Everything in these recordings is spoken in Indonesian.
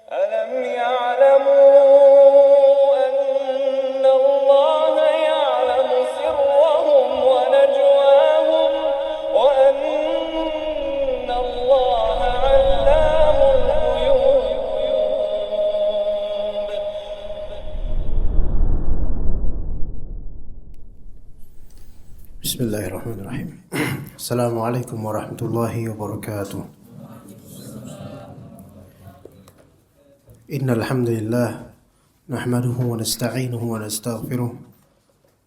ألم يعلموا أن الله يعلم سرهم ونجواهم وأن الله علام الغيوب. بسم الله الرحمن الرحيم. السلام عليكم ورحمة الله وبركاته. إن الحمد لله نحمده ونستعينه ونستغفره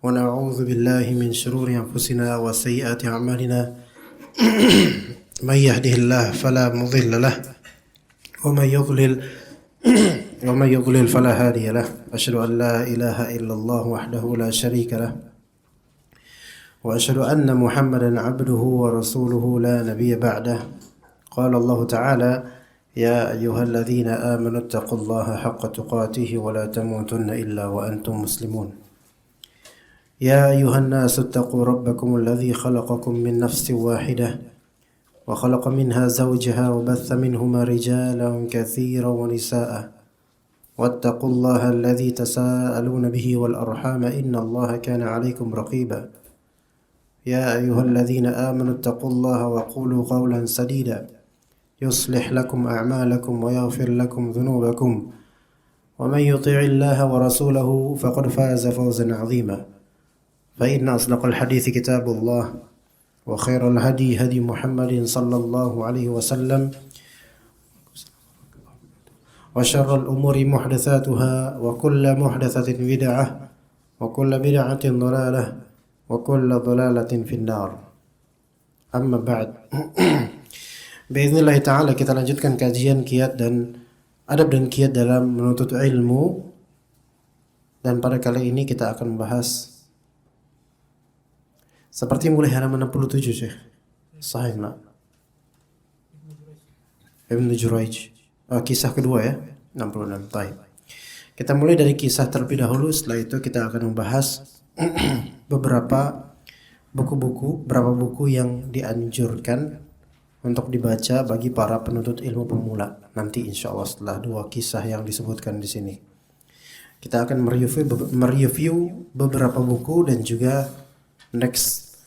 ونعوذ بالله من شرور أنفسنا وسيئات أعمالنا. من يهده الله فلا مضل له ومن يضلل فلا هادي له. أشهد أن لا إله إلا الله وحده لا شريك له وأشهد أن محمدا عبده ورسوله لا نبي بعده. قال الله تعالى: يا أيها الذين آمنوا اتقوا الله حق تقاته ولا تموتن إلا وأنتم مسلمون. يا أيها الناس اتقوا ربكم الذي خلقكم من نفس واحدة وخلق منها زوجها وبث منهما رجالا كثيرا ونساء واتقوا الله الذي تساءلون به والأرحام إن الله كان عليكم رقيبا. يا أيها الذين آمنوا اتقوا الله وقولوا قولا سديدا يصلح لكم أعمالكم ويغفر لكم ذنوبكم ومن يطع الله ورسوله فقد فاز فوزا عظيما. فإن أصدق الحديث كتاب الله وخير الهدي هدي محمد صلى الله عليه وسلم وشر الأمور محدثاتها وكل محدثة بدعة وكل بدعة ضلالة وكل ضلالة في النار. Amma ba'd. Biiznillah ta'ala kita lanjutkan kajian kiat dan adab dan kiat dalam menuntut ilmu. Dan pada kali ini kita akan membahas seperti mulai halaman 67, Syekh. Sahih enggak? Ibnu Jurayj. Kisah kedua ya, 66. Baik. Kita mulai dari kisah terlebih dahulu, setelah itu kita akan membahas beberapa buku yang dianjurkan untuk dibaca bagi para penuntut ilmu pemula. Nanti insya Allah setelah dua kisah yang disebutkan di sini, kita akan mereview beberapa buku dan juga next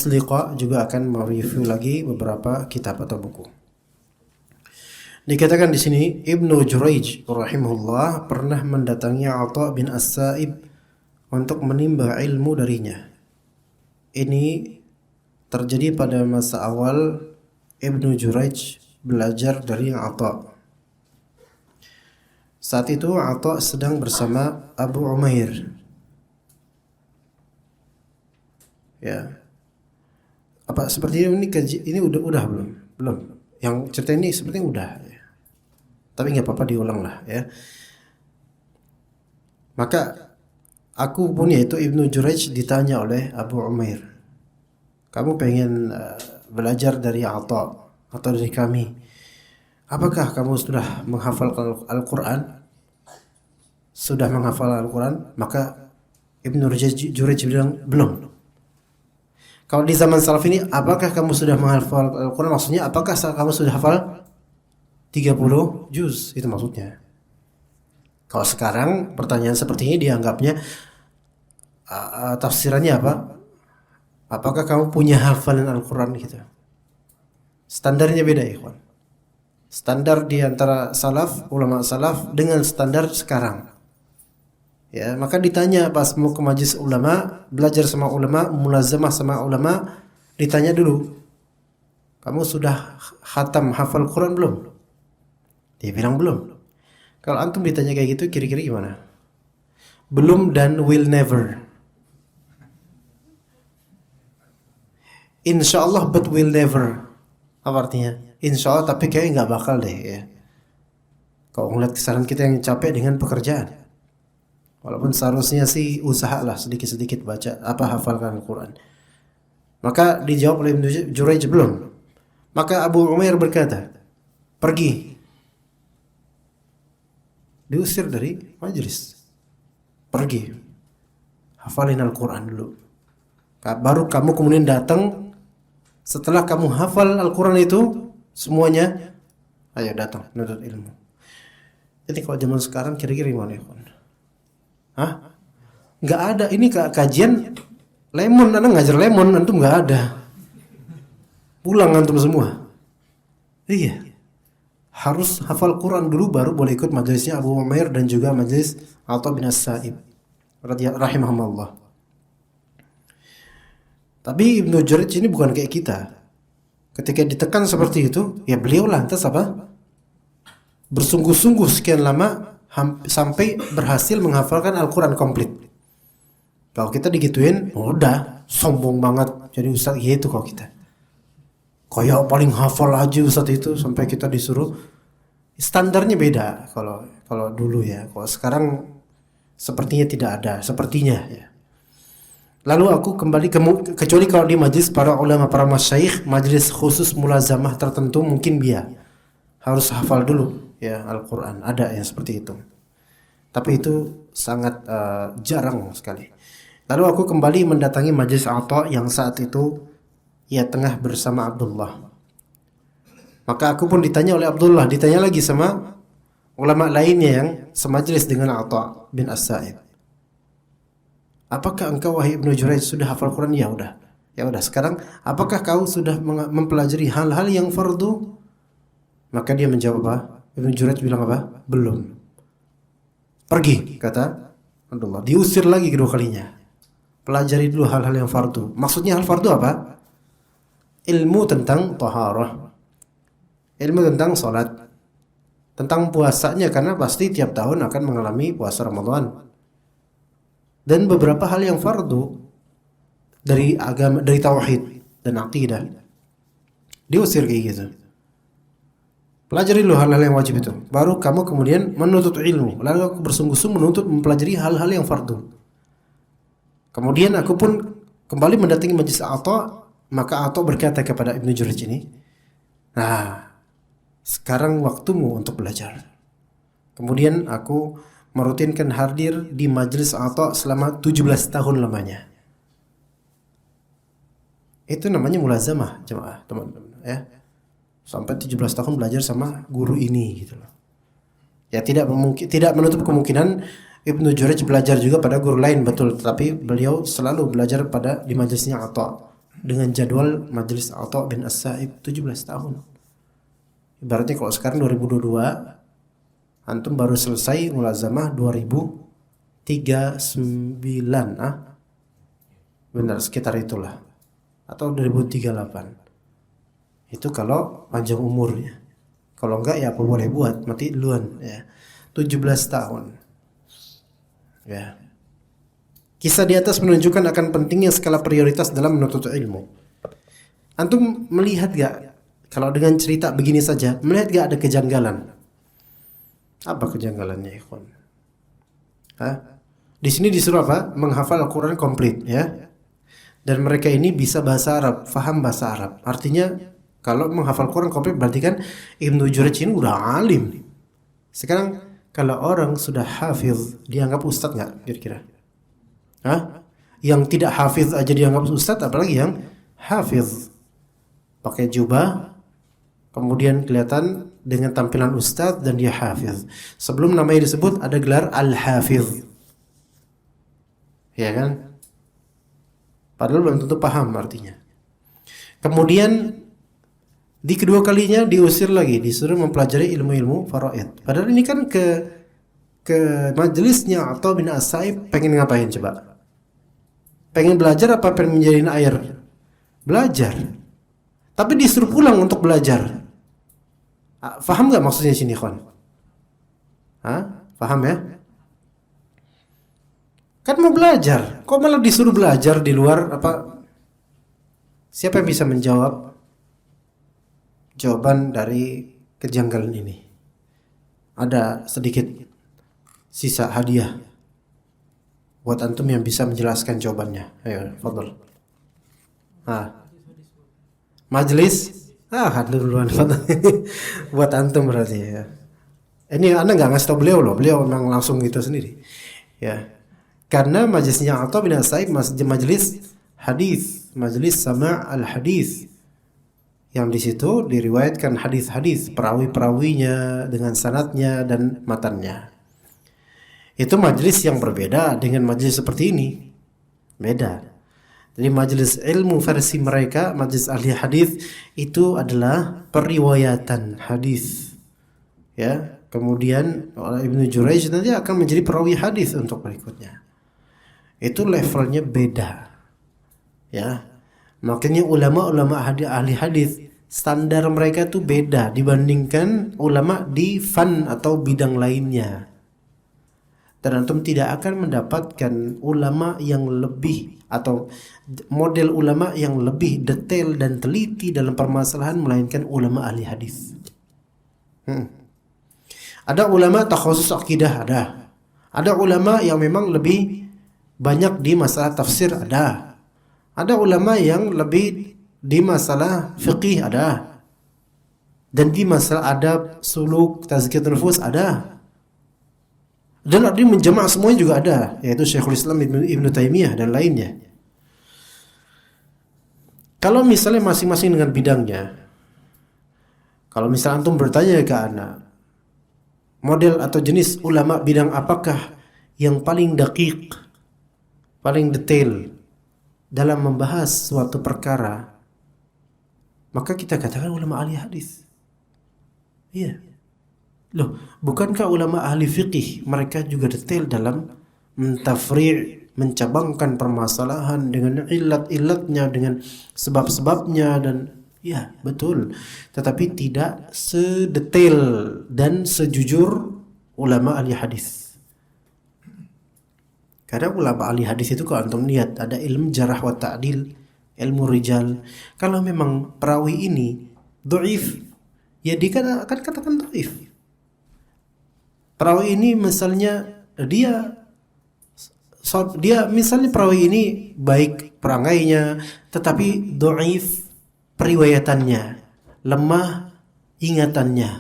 liqa juga akan mereview lagi beberapa kitab atau buku. Dikatakan di sini Ibnu Jurayj rahimahullah pernah mendatangi Atha bin As-Sa'ib untuk menimba ilmu darinya. Ini terjadi pada masa awal Ibnu Jurayj belajar dari Atha. Saat itu Atha sedang bersama Abu Umair. Ya. Apa seperti ini udah belum? Belum. Yang cerita ini sepertinya udah ya. Tapi enggak apa-apa diulang lah ya. Maka aku pun yaitu Ibnu Jurayj ditanya oleh Abu Umair, kamu pengen belajar dari Atha atau dari kami? Apakah kamu sudah menghafal Al-Quran? Sudah menghafal Al-Quran? Maka Ibnu Jurayj bilang belum. Kalau di zaman salaf ini, apakah kamu sudah menghafal Al-Quran? Maksudnya apakah kamu sudah hafal 30 juz? Itu maksudnya. Kalau sekarang pertanyaan seperti ini dianggapnya tafsirannya apa? Apakah kamu punya hafalan Al-Quran gitu? Standarnya beda, ikhwan. Standar di antara salaf, ulama salaf dengan standar sekarang. Ya, maka ditanya pas mau ke majelis ulama, belajar sama ulama, mulazamah sama ulama, ditanya dulu, kamu sudah khatam hafal Quran belum? Dia bilang belum. Kalau antum ditanya kayak gitu, kira-kira gimana? Belum dan will never. Insyaallah but will never. Apa artinya? Insyaallah tapi kayaknya nggak bakal deh ya. Kalau ngeliat kesalahan kita yang capek dengan pekerjaan. Walaupun seharusnya sih usahalah sedikit-sedikit baca hafalkan Al-Quran. Maka dijawab oleh Ibnu Jurayj belum. Maka Abu Umair berkata, pergi. Diusir dari majelis. Pergi. Hafalin Al-Quran dulu. Baru kamu kemudian datang. Setelah kamu hafal Al-Quran itu semuanya, Ayo datang menuntut ilmu. Jadi kalau zaman sekarang kira-kira gimana ya? Hah? Nggak ada. Ini kajian lemon, Anda ngajar lemon, antum nggak ada. Pulang antum semua. Iya. Harus hafal Quran dulu baru boleh ikut majelisnya Abu Umair dan juga majelis Atha bin As-Sa'ib rahimahumullah. Tapi Ibnu Jurayj ini bukan kayak kita. Ketika ditekan seperti itu, ya beliau lantas apa? Bersungguh-sungguh sekian lama sampai berhasil menghafalkan Al-Quran komplit. Kalau kita digituin, udah sombong banget jadi ustaz gitu kalau kita. Kayak paling hafal aja ustaz itu sampai kita disuruh. Standarnya beda kalau dulu ya. Kalau sekarang sepertinya tidak ada, sepertinya ya. Lalu aku kembali kecuali kalau di majlis para ulama, para masyayikh, majlis khusus mulazamah tertentu mungkin dia harus hafal dulu ya Al-Quran, ada yang seperti itu. Tapi itu sangat jarang sekali. Lalu aku kembali mendatangi majlis Atha yang saat itu ia tengah bersama Abdullah. Maka aku pun ditanya oleh Abdullah, ditanya lagi sama ulama lainnya yang semajlis dengan Atha bin As-Sa'ib. Apakah engkau wahai Ibnu Jurayj sudah hafal Quran? Ya udah. Ya udah. Sekarang apakah kau sudah mempelajari hal-hal yang fardu? Maka dia menjawab apa? Ibnu Jurayj bilang apa? Belum. Pergi, kata Abdullah. Diusir lagi kedua kalinya. Pelajari dulu hal-hal yang fardu. Maksudnya hal fardu apa? Ilmu tentang taharah. Ilmu tentang salat. Tentang puasanya karena pasti tiap tahun akan mengalami puasa Ramadan. Dan beberapa hal yang fardu dari agama, dari tauhid dan akidah. Diusir kayak gitu. Pelajari dulu hal-hal yang wajib itu. Baru kamu kemudian menuntut ilmu. Lalu aku bersungguh-sungguh menuntut mempelajari hal-hal yang fardu. Kemudian aku pun kembali mendatangi majlis Atha. Maka Atha berkata kepada Ibnu Jurayj ini, nah, sekarang waktumu untuk belajar. Kemudian aku merutinkan hadir di majlis Atha selama 17 tahun lamanya. Itu namanya mulazamah, jemaah, teman-teman, ya. Sampai 17 tahun belajar sama guru ini gitu loh. Ya tidak menutup kemungkinan Ibnu Jurayj belajar juga pada guru lain, betul, tetapi beliau selalu belajar di majlisnya Atha dengan jadwal majlis Atha bin As-Sa'ib 17 tahun. Ibaratnya kalau sekarang 2022 antum baru selesai mulazamah 2039, benar sekitar itulah, atau 2038. Itu kalau panjang umurnya. Kalau enggak ya apa boleh buat, mati duluan ya. 17 tahun. Ya. Kisah di atas menunjukkan akan pentingnya skala prioritas dalam menuntut ilmu. Antum melihat gak kalau dengan cerita begini saja, melihat gak ada kejanggalan? Apa kejanggalannya, ikhwan? Di sini disuruh apa? Menghafal Al-Quran komplit, ya. Dan mereka ini bisa bahasa Arab, faham bahasa Arab. Artinya kalau menghafal Quran komplit berarti kan Ibnu Jurayj ini udah alim. Sekarang kalau orang sudah hafiz, dianggap ustadz nggak kira-kira? Yang tidak hafiz aja dianggap ustadz, apalagi yang hafiz. Pakai jubah, kemudian kelihatan dengan tampilan ustadz dan dia hafiz. Sebelum namanya disebut ada gelar al-hafiz. Ya kan? Padahal belum tentu paham artinya. Kemudian di kedua kalinya diusir lagi, disuruh mempelajari ilmu-ilmu faraid. Padahal ini kan ke majelisnya Atha bin As-Sa'ib pengen ngapain coba? Pengen belajar apa pengen menjadiin air? Belajar. Tapi disuruh pulang untuk belajar. Faham nggak maksudnya sini, Khon? Faham ya? Kan mau belajar, kok malah disuruh belajar di luar apa? Siapa yang bisa menjawab jawaban dari kejanggalan ini? Ada sedikit sisa hadiah buat antum yang bisa menjelaskan jawabannya. Ayo, fadhol. Majelis duluan buat antum berarti ya. Ini Anda nggak ngasih tau beliau loh, beliau memang langsung gitu sendiri. Ya. Karena majelisnya Atha bin As-Sa'ib majelis hadis, majelis sama' al-hadis. yang di situ diriwayatkan hadis-hadis perawi-perawinya dengan sanadnya dan matannya. Itu majelis yang berbeda dengan majelis seperti ini. Beda. Jadi majelis ilmu versi mereka, majelis ahli hadis itu adalah periwayatan hadis. Ya, kemudian Ibnu Jurayj nanti akan menjadi perawi hadis untuk berikutnya. Itu levelnya beda. Ya. Makanya ulama-ulama ahli hadis standar mereka tuh beda dibandingkan ulama di fan atau bidang lainnya. Dan antum tidak akan mendapatkan ulama yang lebih atau model ulama yang lebih detail dan teliti dalam permasalahan melainkan ulama ahli hadis. Ada ulama takhusus akidah, ada. Ada ulama yang memang lebih banyak di masalah tafsir, ada. Ada ulama yang lebih di masalah fiqih, ada. Dan di masalah adab, suluk, tazkiyatun nufus, ada. Dan ada menjama' semuanya juga ada, yaitu Syekhul Islam Ibnu Taimiyah dan lainnya. Kalau misalnya masing-masing dengan bidangnya, kalau misalnya antum bertanya ke anak, model atau jenis ulama bidang apakah yang paling dakik, paling detail dalam membahas suatu perkara, maka kita katakan ulama ahli hadis. Iya. Loh, bukankah ulama ahli fiqih mereka juga detail dalam mentafri', mencabangkan permasalahan dengan ilat-ilatnya, dengan sebab-sebabnya, dan ya betul. Tetapi tidak sedetail dan sejujur ulama ahli hadis. Karena ulama ahli hadis itu kalau antum lihat ada ilmu jarah wa ta'dil, ilmu rijal. Kalau memang perawi ini dhaif, ya dia akan katakan dhaif. Perawi ini misalnya dia misalnya perawi ini baik perangainya tetapi dhaif periwayatannya, lemah ingatannya.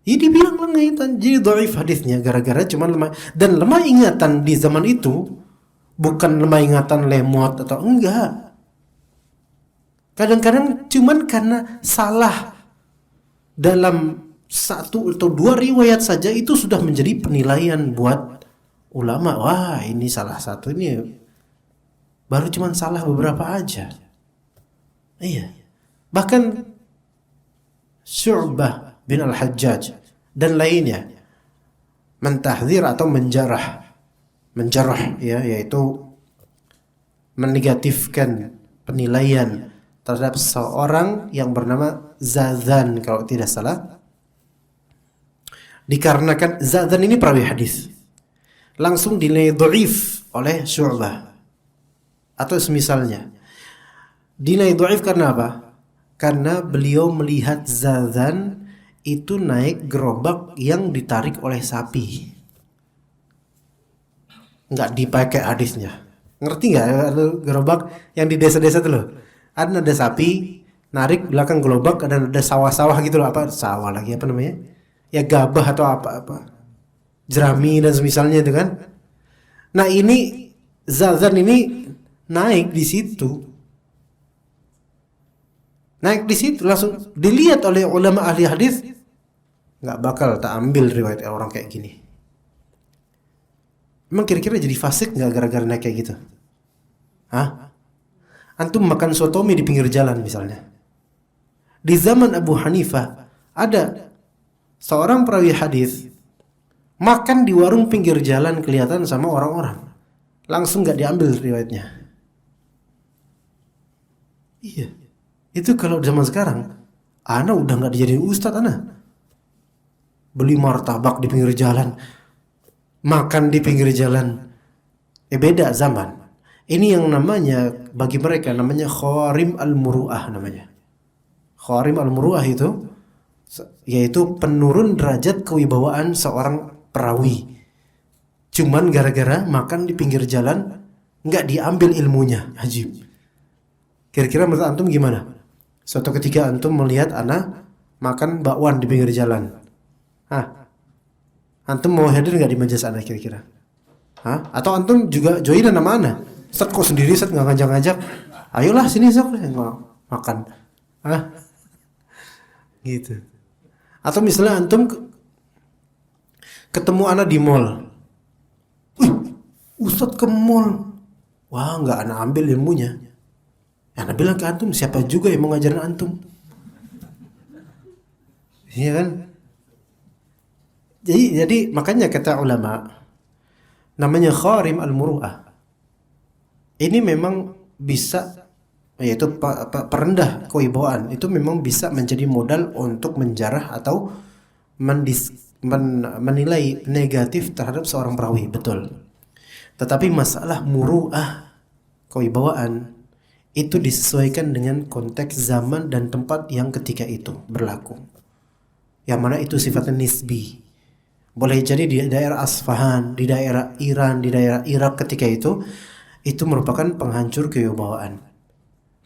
Ya dibilang lemah ingatan, jadi dhaif hadisnya gara-gara cuma lemah. Dan lemah ingatan di zaman itu bukan lemah ingatan lemot atau enggak. Kadang-kadang cuman karena salah dalam satu atau dua riwayat saja itu sudah menjadi penilaian buat ulama. Wah, ini salah satu, ini baru cuman salah beberapa aja. Iya. Bahkan Syu'bah bin Al-Hajjaj dan lainnya mentahdzir atau menjarah ya, yaitu menegatifkan penilaian terhadap seorang yang bernama Zazan kalau tidak salah, dikarenakan Zazan ini perawi hadis, langsung dinilai dhaif oleh Syu'bah atau semisalnya. Dinilai dhaif karena apa? Karena beliau melihat Zazan itu naik gerobak yang ditarik oleh sapi. Nggak dipakai hadisnya. Ngerti nggak? Gerobak yang di desa-desa itu loh. Ada sapi narik belakang gerobak, ada sawah-sawah gitu loh. Apa sawah lagi apa namanya? Ya gabah atau apa-apa. Jerami dan semisalnya itu kan. Nah ini Zazan ini naik di situ. Naik di situ langsung dilihat oleh ulama ahli hadis, nggak bakal tak ambil riwayat orang kayak gini. Emang kira-kira jadi fasik nggak gara-gara naik kayak gitu? Hah? Antum makan sotomi di pinggir jalan misalnya. Di zaman Abu Hanifah ada seorang perawi hadis makan di warung pinggir jalan kelihatan sama orang-orang, langsung nggak diambil riwayatnya. Iya. Itu kalau zaman sekarang, ana udah nggak dijadiin ustadz, ana beli martabak di pinggir jalan, makan di pinggir jalan. Beda zaman. Ini yang namanya bagi mereka namanya khawarim al-muru'ah namanya. Khawarim al-muru'ah itu yaitu penurun derajat kewibawaan seorang perawi. Cuman gara-gara makan di pinggir jalan nggak diambil ilmunya. Ajib. Kira-kira menurut antum gimana? Suatu ketika antum melihat anak makan bakwan di pinggir jalan. Antum mau hadir nggak di majelis anak kira-kira? Atau antum juga joinan sama anak? Ustaz kok sendiri, Ustaz nggak ngajak-ngajak? Ayolah sini Ustaz, makan. Gitu. Atau misalnya antum ketemu anak di mall. Wih, Ustadz ke mall. Wah, nggak anak ambil ilmunya. Anak bilang ke antum, siapa juga yang mau ngajarin antum? Iya kan? Jadi makanya kata ulama, namanya kharim al-muru'ah. Ini memang bisa, yaitu perendah kewibawaan, itu memang bisa menjadi modal untuk menjarah atau menilai negatif terhadap seorang perawi, betul. Tetapi masalah muru'ah, kewibawaan, itu disesuaikan dengan konteks zaman dan tempat yang ketika itu berlaku. Yang mana itu sifatnya nisbi. Boleh jadi di daerah Asfahan, di daerah Iran, di daerah Irak ketika itu merupakan penghancur kewibawaan.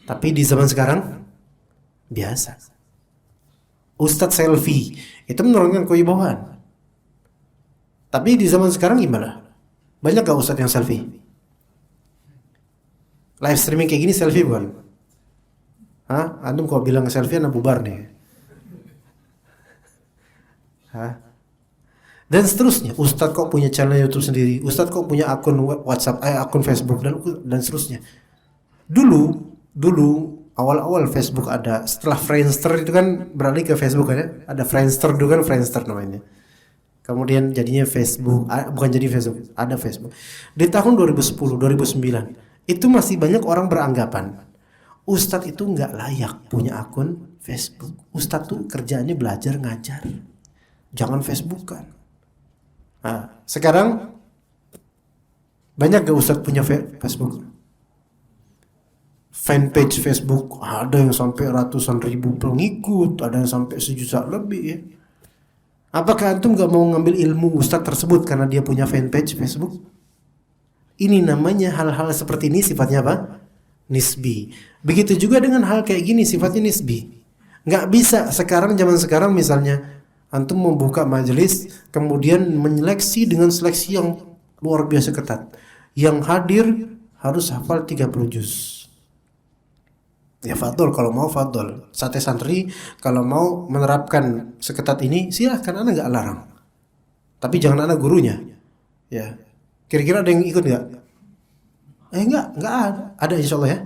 Tapi di zaman sekarang biasa. Ustadz selfie itu menurunkan kewibawaan. Tapi di zaman sekarang gimana? Banyak gak ustadz yang selfie? Live streaming kayak gini selfie bukan? Hah? Antum kok bilang selfie anak bubar nih? Hah? Dan seterusnya. Ustadz kok punya channel YouTube sendiri? Ustadz kok punya akun WhatsApp, akun Facebook dan seterusnya. Dulu awal-awal Facebook ada, setelah Friendster itu kan beralih ke Facebook kan ya? Ada Friendster dulu kan, Friendster namanya. Kemudian jadinya Facebook, bukan jadi Facebook, ada Facebook. Di tahun 2010, 2009 itu masih banyak orang beranggapan Ustadz itu nggak layak punya akun Facebook. Ustadz tuh kerjaannya belajar ngajar, jangan Facebookan. Nah, sekarang banyak gak Ustadz punya Facebook? Fanpage Facebook ada yang sampai ratusan ribu pengikut, ada yang sampai 1 juta lebih ya. Apakah antum gak mau ngambil ilmu Ustadz tersebut karena dia punya fanpage Facebook? Ini namanya hal-hal seperti ini sifatnya apa? Nisbi. Begitu juga dengan hal kayak gini sifatnya nisbi. Nggak bisa zaman sekarang misalnya antum membuka majelis kemudian menyeleksi dengan seleksi yang luar biasa ketat. Yang hadir harus hafal 30 juz. Ya fadol kalau mau fadol. Sate santri kalau mau menerapkan seketat ini silahkan, anak nggak larang. Tapi jangan anak gurunya. Ya. Kira-kira ada yang ikut nggak? Nggak ada. Ada insya Allah ya.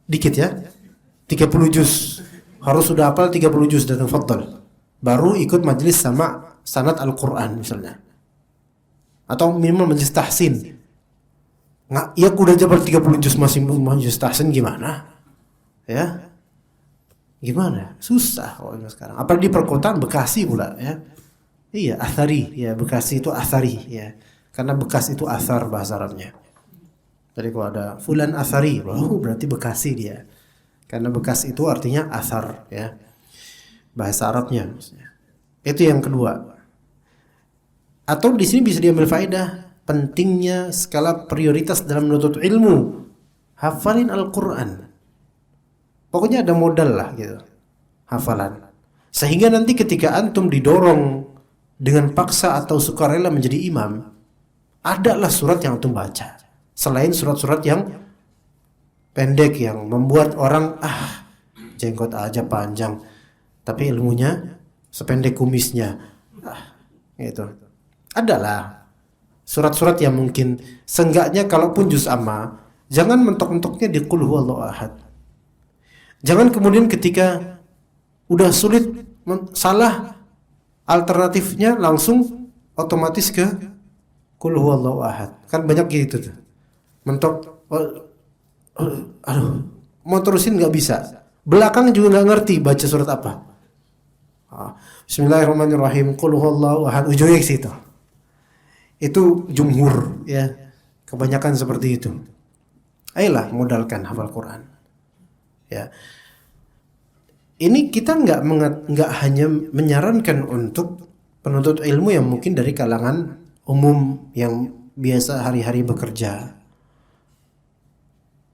Dikit ya. 30 juz. Harus sudah hafal 30 juz dan fadol. Baru ikut majelis sama sanad Al-Quran misalnya. Atau minimal majelis tahsin. Nggak, ya udah jabar 30 juz masih majelis tahsin gimana? Ya. Gimana? Susah kalau sekarang. Apalagi di perkotaan Bekasi pula ya. Iya, athari. Ya, Bekasi itu athari ya. Karena bekas itu asar bahasa Arabnya. Jadi kalau ada fulan asari, berarti Bekasi dia. Karena bekas itu artinya asar ya. Bahasa Arabnya maksudnya. Itu yang kedua. Atau di sini bisa diambil faedah pentingnya skala prioritas dalam menuntut ilmu. Hafalin Al-Qur'an. Pokoknya ada modal lah gitu. Hafalan. Sehingga nanti ketika antum didorong dengan paksa atau sukarela menjadi imam, adalah surat yang antum baca. Selain surat-surat yang pendek yang membuat orang jenggot aja panjang, tapi ilmunya sependek kumisnya. Gitu. Adalah surat-surat yang mungkin seenggaknya kalaupun juz amma, jangan mentok-mentoknya di qul huwallahu ahad. Jangan kemudian ketika udah sulit salah, alternatifnya langsung otomatis ke qul huwallahu ahad. Kan banyak gitu tuh. Mentok mau terusin nggak bisa. Belakang juga nggak ngerti baca surat apa. Bismillahirrahmanirrahim. Qul huwallahu ahad. Ujungnya ke situ. Itu jumhur ya. Kebanyakan seperti itu. Ayolah modalkan hafal Quran. Ya. Ini kita nggak hanya menyarankan untuk penuntut ilmu yang mungkin dari kalangan umum yang biasa hari-hari bekerja.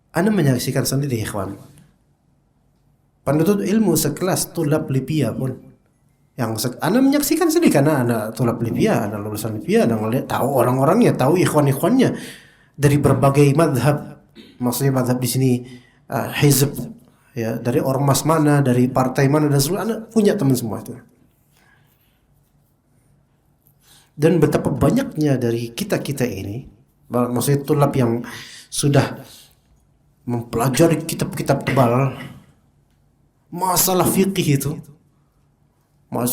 Anda menyaksikan sendiri ikhwan. Penuntut ilmu sekelas tulab Libya pun Anda menyaksikan sendiri karena Anda tulab Libya, Anda lulusan Libya, Anda tahu orang-orangnya, tahu ikhwan-ikhwannya dari berbagai madhab. Maksudnya madhab di sini hizb ya, dari ormas mana, dari partai mana, dan seluruh Anda punya teman semua itu. Dan betapa banyaknya dari kita-kita ini, maksudnya tulab yang sudah mempelajari kitab-kitab tebal masalah fikih itu,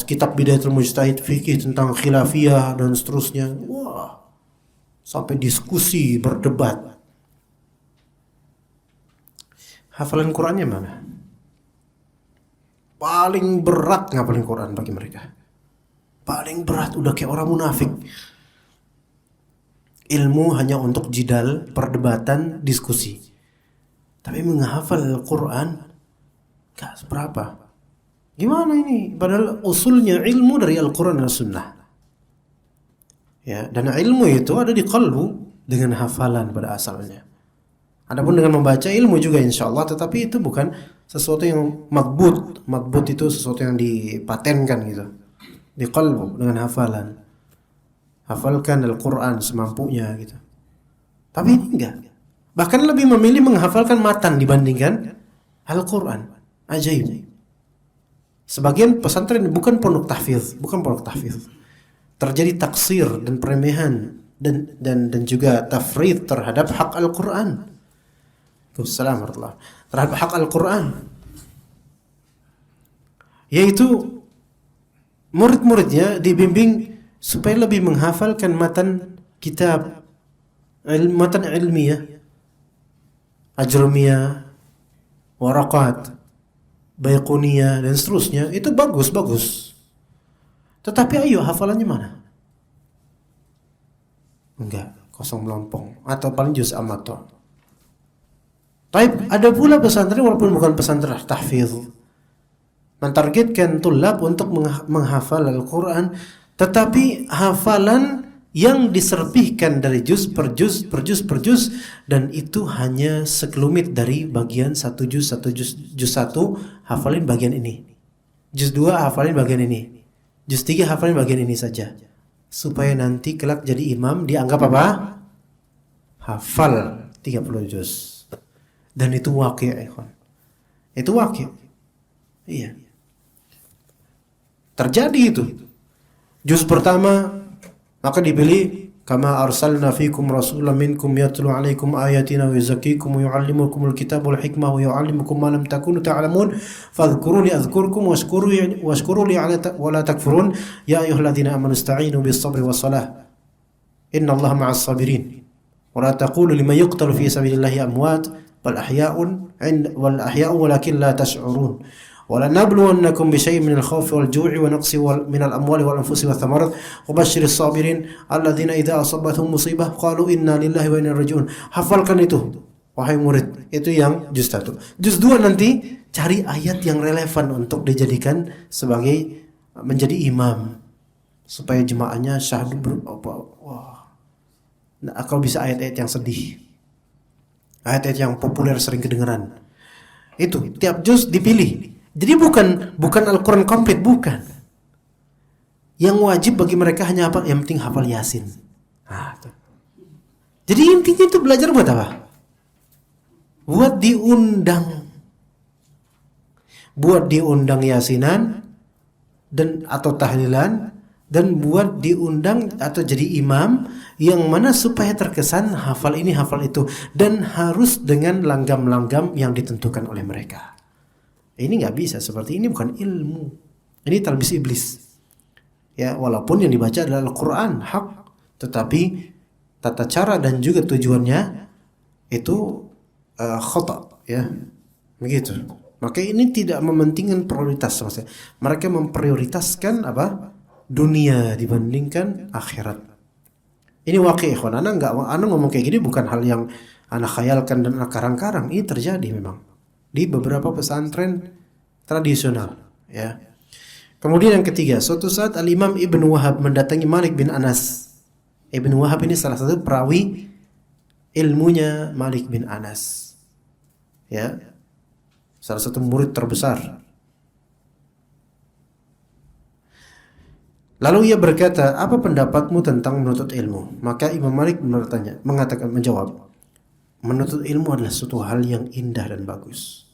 kitab Bidayatul Mujtahid fikih tentang khilafiyah dan seterusnya, wah, sampai diskusi, berdebat. Hafalan Qurannya mana? Paling berat ngapalin Quran bagi mereka. Paling berat, udah kayak orang munafik. Ilmu hanya untuk jidal, perdebatan, diskusi. Tapi menghafal Al-Quran gak seberapa. Gimana ini? Padahal usulnya ilmu dari Al-Quran dan Sunnah. Ya, dan ilmu itu ada di qalbu dengan hafalan pada asalnya. Adapun dengan membaca ilmu juga insya Allah, tetapi itu bukan sesuatu yang makbut. Makbut itu sesuatu yang dipatenkan gitu. Di qalbu dengan hafalan. Hafalkan Al-Quran semampunya gitu. Tapi ini enggak. Bahkan lebih memilih menghafalkan matan dibandingkan Al-Quran. Ajaib. Sebagian pesantren bukan pondok tahfiz, terjadi taksir dan peremehan dan juga tafrid terhadap hak Al-Quran. Assalamualaikum warahmatullahi wabarakatuh. Terhadap hak Al-Quran. Yaitu murid-muridnya dibimbing supaya lebih menghafalkan matan kitab, matan ilmiah, Ajrumiyah, Waraqat, Baiquniyah dan seterusnya. Itu bagus. Tetapi ayo hafalannya mana? Enggak, kosong melompong atau paling juz amator. Baik, ada pula pesantren walaupun bukan pesantren tahfiz, mentargetkan tulab untuk menghafal Al-Quran, tetapi hafalan yang diserpihkan dari juz per juz, dan itu hanya sekelumit dari bagian satu juz hafalin bagian ini, juz 2 hafalin bagian ini, juz 3 hafalin bagian ini saja, supaya nanti kelak jadi imam dianggap apa? Hafal 30 juz. Dan itu waqi', ikhwan. Itu waqi'. Iya. Terjadi itu. Juz pertama maka dipilih, kama arsalna fikum rasulan minkum yatlu alaikum ayatina wa yuzakkikum wa yuallimukumul kitaba wal hikmah wa yuallimukum ma lam takunu ta'lamun fadhkuruni adhkurkum washkuru li wa la takfurun ya ayyuhalladzina amanu ista'inu bis sabri was salah innallaha ma'as sabirin wa la taqulu liman yuqtalu fi sabilillahi amwat bal ahya'un walakin la tash'urun. ولنبلونكم بشيء من الخوف والجوع ونقص من الأموال والأنفس والثمرات وبشر الصابرين الذين إذا أصابتهم مصيبة قالوا إنا لله وإنا راجعون. Hafalkan itu wahai murid. Itu yang juz 1. Juz 2 nanti cari ayat yang relevan untuk dijadikan sebagai menjadi imam supaya jemaahnya syahdu wah. Nah, kalau bisa ayat-ayat yang sedih, ayat-ayat yang populer sering kedengeran. Itu tiap juz dipilih. Jadi bukan Al-Quran komplit, bukan. Yang wajib bagi mereka hanya apa? Yang penting hafal Yasin. Jadi intinya itu belajar buat apa? Buat diundang Yasinan dan atau tahlilan, dan buat diundang atau jadi imam yang mana supaya terkesan hafal ini hafal itu, dan harus dengan langgam-langgam yang ditentukan oleh mereka. Ini nggak bisa seperti ini, bukan ilmu. Ini talbis iblis. Ya, walaupun yang dibaca adalah Al-Quran hak, tetapi tata cara dan juga tujuannya itu khata, ya, begitu. Maka ini tidak mementingkan prioritas, maksudnya. Mereka memprioritaskan apa? Dunia dibandingkan akhirat. Ini waqi', ikhwan. Ana ngomong kayak gini bukan hal yang ana khayalkan dan ana karang-karang. Ini terjadi memang di beberapa pesantren tradisional, ya. Kemudian yang ketiga, suatu saat Al-Imam Ibn Wahab mendatangi Malik bin Anas. Ibn Wahab ini salah satu perawi ilmunya Malik bin Anas, ya, salah satu murid terbesar. Lalu ia berkata, apa pendapatmu tentang menuntut ilmu? Maka Imam Malik menjawab, menuntut ilmu adalah suatu hal yang indah dan bagus.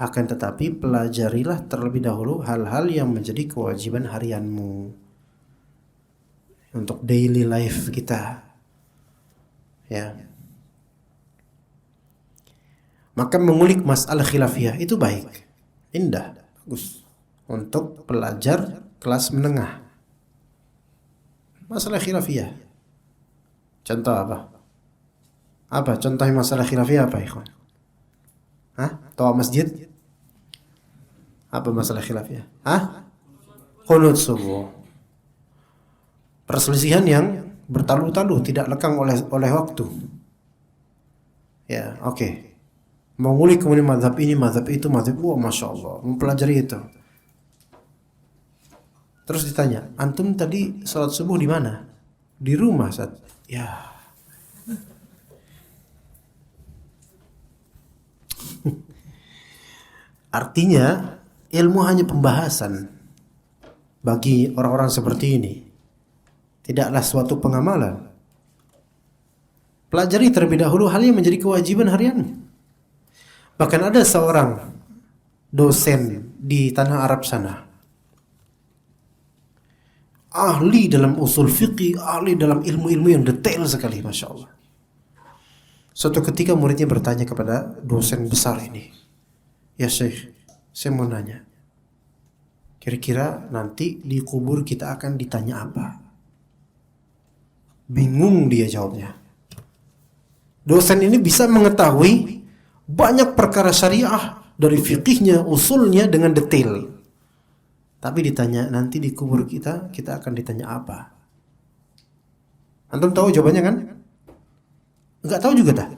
Akan tetapi pelajarilah terlebih dahulu hal-hal yang menjadi kewajiban harianmu untuk daily life kita. Ya. Maka mengulik masalah khilafiyah itu baik, indah, bagus untuk pelajar kelas menengah. Masalah khilafiyah. Contoh apa? Apa contoh masalah khilafiyah apa, ikhwan? Hah? Toa masjid? Apa masalah khilafiyah? Hah? Qunut subuh. Perselisihan yang bertalu-talu, tidak lekang oleh waktu. Ya, oke. Mau ngulik kemudian mazhab ini, mazhab itu, mazhab masya Allah, mempelajari itu. Terus ditanya, antum tadi salat subuh di mana? Di rumah, Ustaz. Ya. Artinya ilmu hanya pembahasan bagi orang-orang seperti ini. Tidaklah suatu pengamalan. Pelajari terlebih dahulu hal yang menjadi kewajiban harian. Bahkan ada seorang dosen di tanah Arab sana, ahli dalam usul fiqih, ahli dalam ilmu-ilmu yang detail sekali, Masya Allah. Suatu ketika muridnya bertanya kepada dosen besar ini, ya Syekh, saya mau nanya, kira-kira nanti di kubur kita akan ditanya apa? Bingung dia jawabnya. Dosen ini bisa mengetahui banyak perkara syariah dari fikihnya, usulnya dengan detail. Tapi ditanya nanti di kubur kita akan ditanya apa? Antum tahu jawabannya kan? Enggak tahu juga dah.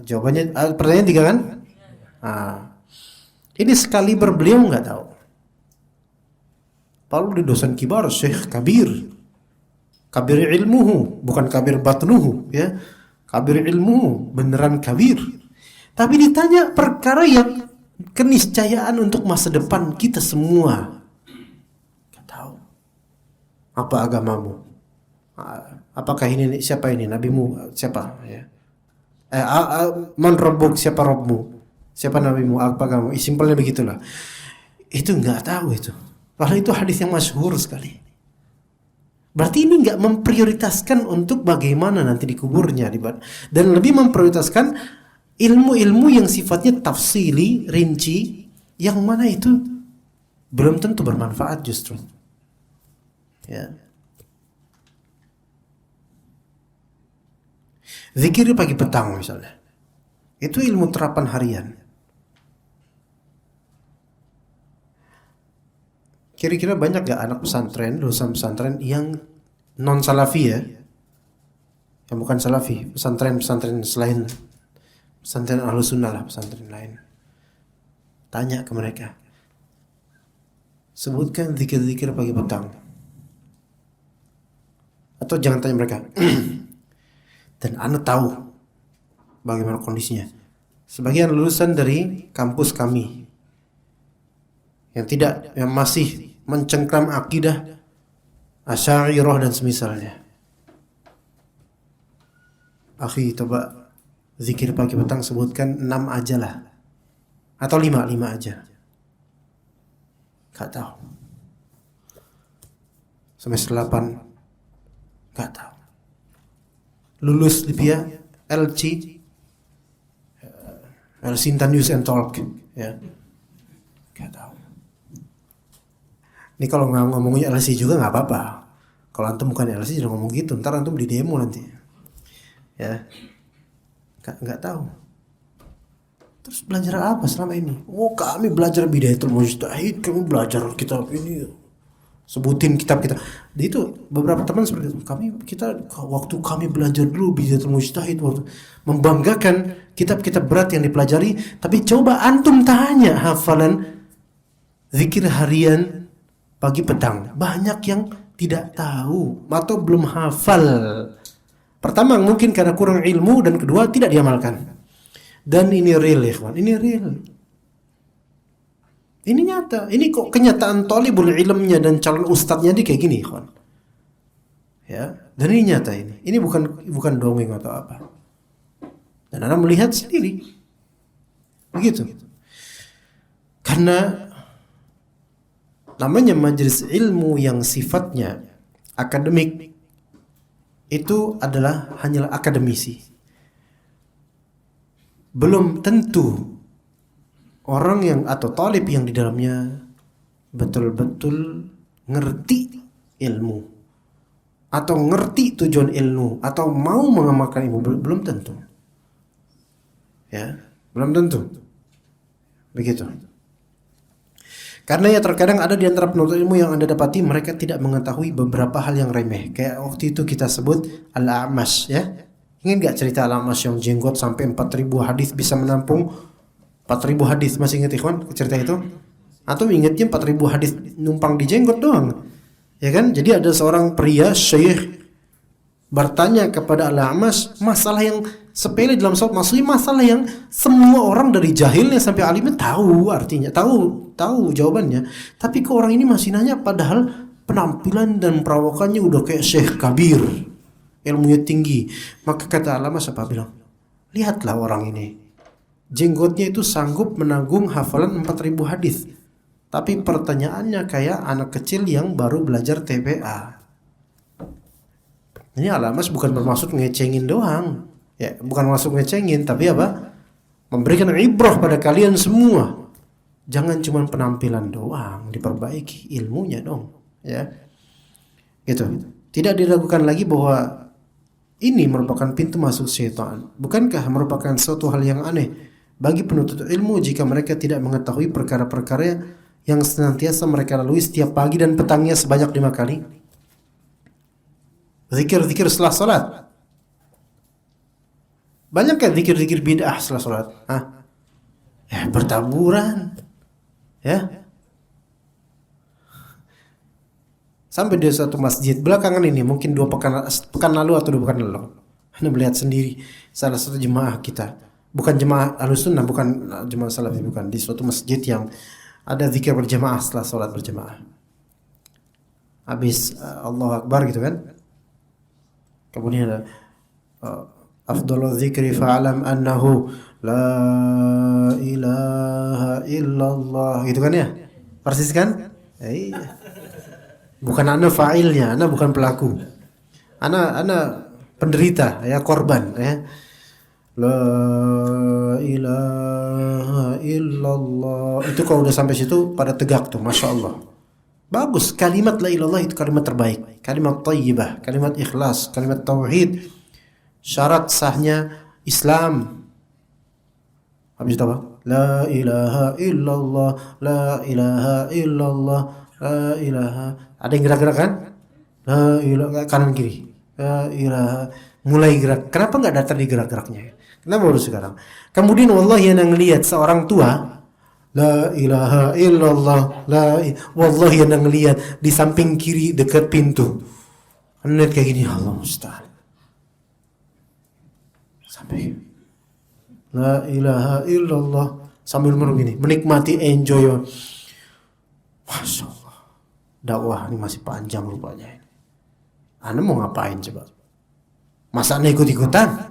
Jawabannya pertanyaan 3 kan? Ini sekali beliau enggak tahu. Lalu di dosen kibar, Syekh Kabir. Kabir ilmuhu, bukan kabir batnuhu, ya. Kabir ilmuhu, beneran kabir. Tapi ditanya perkara yang keniscayaan untuk masa depan kita semua. Gak tahu. Apa agamamu? Apakah ini siapa ini? Nabimu siapa? Ya. Man rabbuk, siapa Rabbmu? Siapa nabimu? Apa agamamu? Simpelnya begitulah. Itu nggak tahu itu. Padahal itu hadis yang masyhur sekali. Berarti ini nggak memprioritaskan untuk bagaimana nanti di kuburnya, dan lebih memprioritaskan ilmu-ilmu yang sifatnya tafsili, rinci, yang mana itu belum tentu bermanfaat justru. Ya. Zikir pagi petang misalnya, itu ilmu terapan harian. Kira-kira banyak gak anak pesantren, lulusan pesantren yang non salafi ya, yang bukan salafi, pesantren selain pesantren Ahlus Sunnah lah, pesantren lain. Tanya ke mereka, sebutkan zikir-zikir pagi petang. Atau jangan tanya mereka, dan Anda tahu bagaimana kondisinya. Sebagian lulusan dari kampus kami yang masih mencengkram akidah Asy'ariyah dan semisalnya. Akhi, coba zikir pagi petang sebutkan 6 aja lah. Atau 5 aja. Gak tahu. Semester 8 gak tahu. Lulus di via LC Sinta News and Talk ya. Gak tahu. Ini kalau ngomongnya LC juga nggak apa-apa. Kalau antum bukan LC jangan ngomong gitu. Ntar antum di demo nanti. Ya, nggak tahu. Terus belajar apa selama ini? Oh, kami belajar Bidayatul Mujtahid, kami belajar kitab ini. Sebutin kitab kita. Itu beberapa teman seperti itu. Waktu kami belajar dulu Bidayatul Mujtahid, waktu membanggakan kitab-kitab berat yang dipelajari. Tapi coba antum tanya hafalan zikir harian pagi petang, banyak yang tidak tahu atau belum hafal. Pertama mungkin karena kurang ilmu, dan kedua tidak diamalkan. Dan ini real ya kawan, ini real. Ini nyata. Ini kok kenyataan thalibul ilmnya dan calon ustadznya dia kayak gini kawan. Ya, dan ini nyata ini. Ini bukan dongeng atau apa. Dan Anda melihat sendiri Begitu. Karena namanya majelis ilmu yang sifatnya akademik itu adalah hanyalah akademisi. Belum tentu orang yang atau talib yang di dalamnya betul-betul ngerti ilmu atau ngerti tujuan ilmu atau mau mengamalkan ilmu, belum tentu. Ya, belum tentu. Begitu. Karena ya terkadang ada di antara penuntut ilmu yang Anda dapati mereka tidak mengetahui beberapa hal yang remeh. Kayak waktu itu kita sebut Al-A'mash, ya. Ingin gak cerita Al-A'mash yang jenggot sampai 4.000 hadis bisa menampung 4.000 hadis? Masih ingat ikhwan cerita itu? Atau ingatnya 4.000 hadis numpang di jenggot doang? Ya kan? Jadi ada seorang pria syekh bertanya kepada Al-A'mash masalah yang sepele dalam sholat, maksudnya masalah yang semua orang dari jahilnya sampai alimnya tahu artinya, tahu jawabannya, tapi ke orang ini masih nanya padahal penampilan dan perawakannya udah kayak syekh kabir, ilmunya tinggi. Maka kata Al-A'mash apa bilang, lihatlah orang ini, jenggotnya itu sanggup menanggung hafalan 4.000 hadis, tapi pertanyaannya kayak anak kecil yang baru belajar TPA. Ini Al-A'mash bukan bermaksud ngecengin doang, ya, bukan masuk ngecengin, tapi apa? Memberikan ibrah pada kalian semua. Jangan cuma penampilan doang, diperbaiki ilmunya dong, ya. Gitu. Tidak diragukan lagi bahwa ini merupakan pintu masuk syaitan. Bukankah merupakan suatu hal yang aneh bagi penuntut ilmu jika mereka tidak mengetahui perkara-perkara yang senantiasa mereka lalui setiap pagi dan petangnya sebanyak 5 kali? Zikir-zikir setelah salat. Banyak kan zikir-zikir bid'ah setelah salat? Ya, bertaburan. Ya. Sampai di satu masjid belakangan ini, mungkin 2 pekan lalu atau 2 pekan lalu, Anda melihat sendiri salah satu jemaah kita, bukan jemaah Ahlussunnah, bukan jemaah Salafi, bukan, di suatu masjid yang ada zikir berjamaah setelah salat berjamaah. Habis Allahu Akbar gitu kan. Kemudian ada afdhalul dzikri fa'lam annahu la ilaha illallah, gitu kan ya? Persis kan? Iya. Bukan ana fa'ilnya, ana bukan pelaku. Ana penderita, ya, korban, ya. La ilaha illallah. Itu kalau udah sampai situ pada tegak tuh, Masya Allah. Bagus, kalimat la ilallah itu kalimat terbaik, kalimat thayyibah, kalimat ikhlas, kalimat tauhid, syarat sahnya Islam. Habis itu apa? La ilaha illallah, la ilaha illallah, la ilaha. Ada yang gerak-gerak kan? La ilaha, kanan kiri. La ilaha, mulai gerak. Kenapa nggak datang di gerak-geraknya? Kenapa baru sekarang? Kemudian wallahi yang ngelihat seorang tua, la ilaha illallah, wallahi yang ngelihat di samping kiri dekat pintu, lihat kayak gini, Allah musta'an, sampai la ilaha illallah sambil gini, menikmati, enjoy. Masya Allah, dakwah ini masih panjang rupanya. Anda mau ngapain coba? Masa Anda ikut-ikutan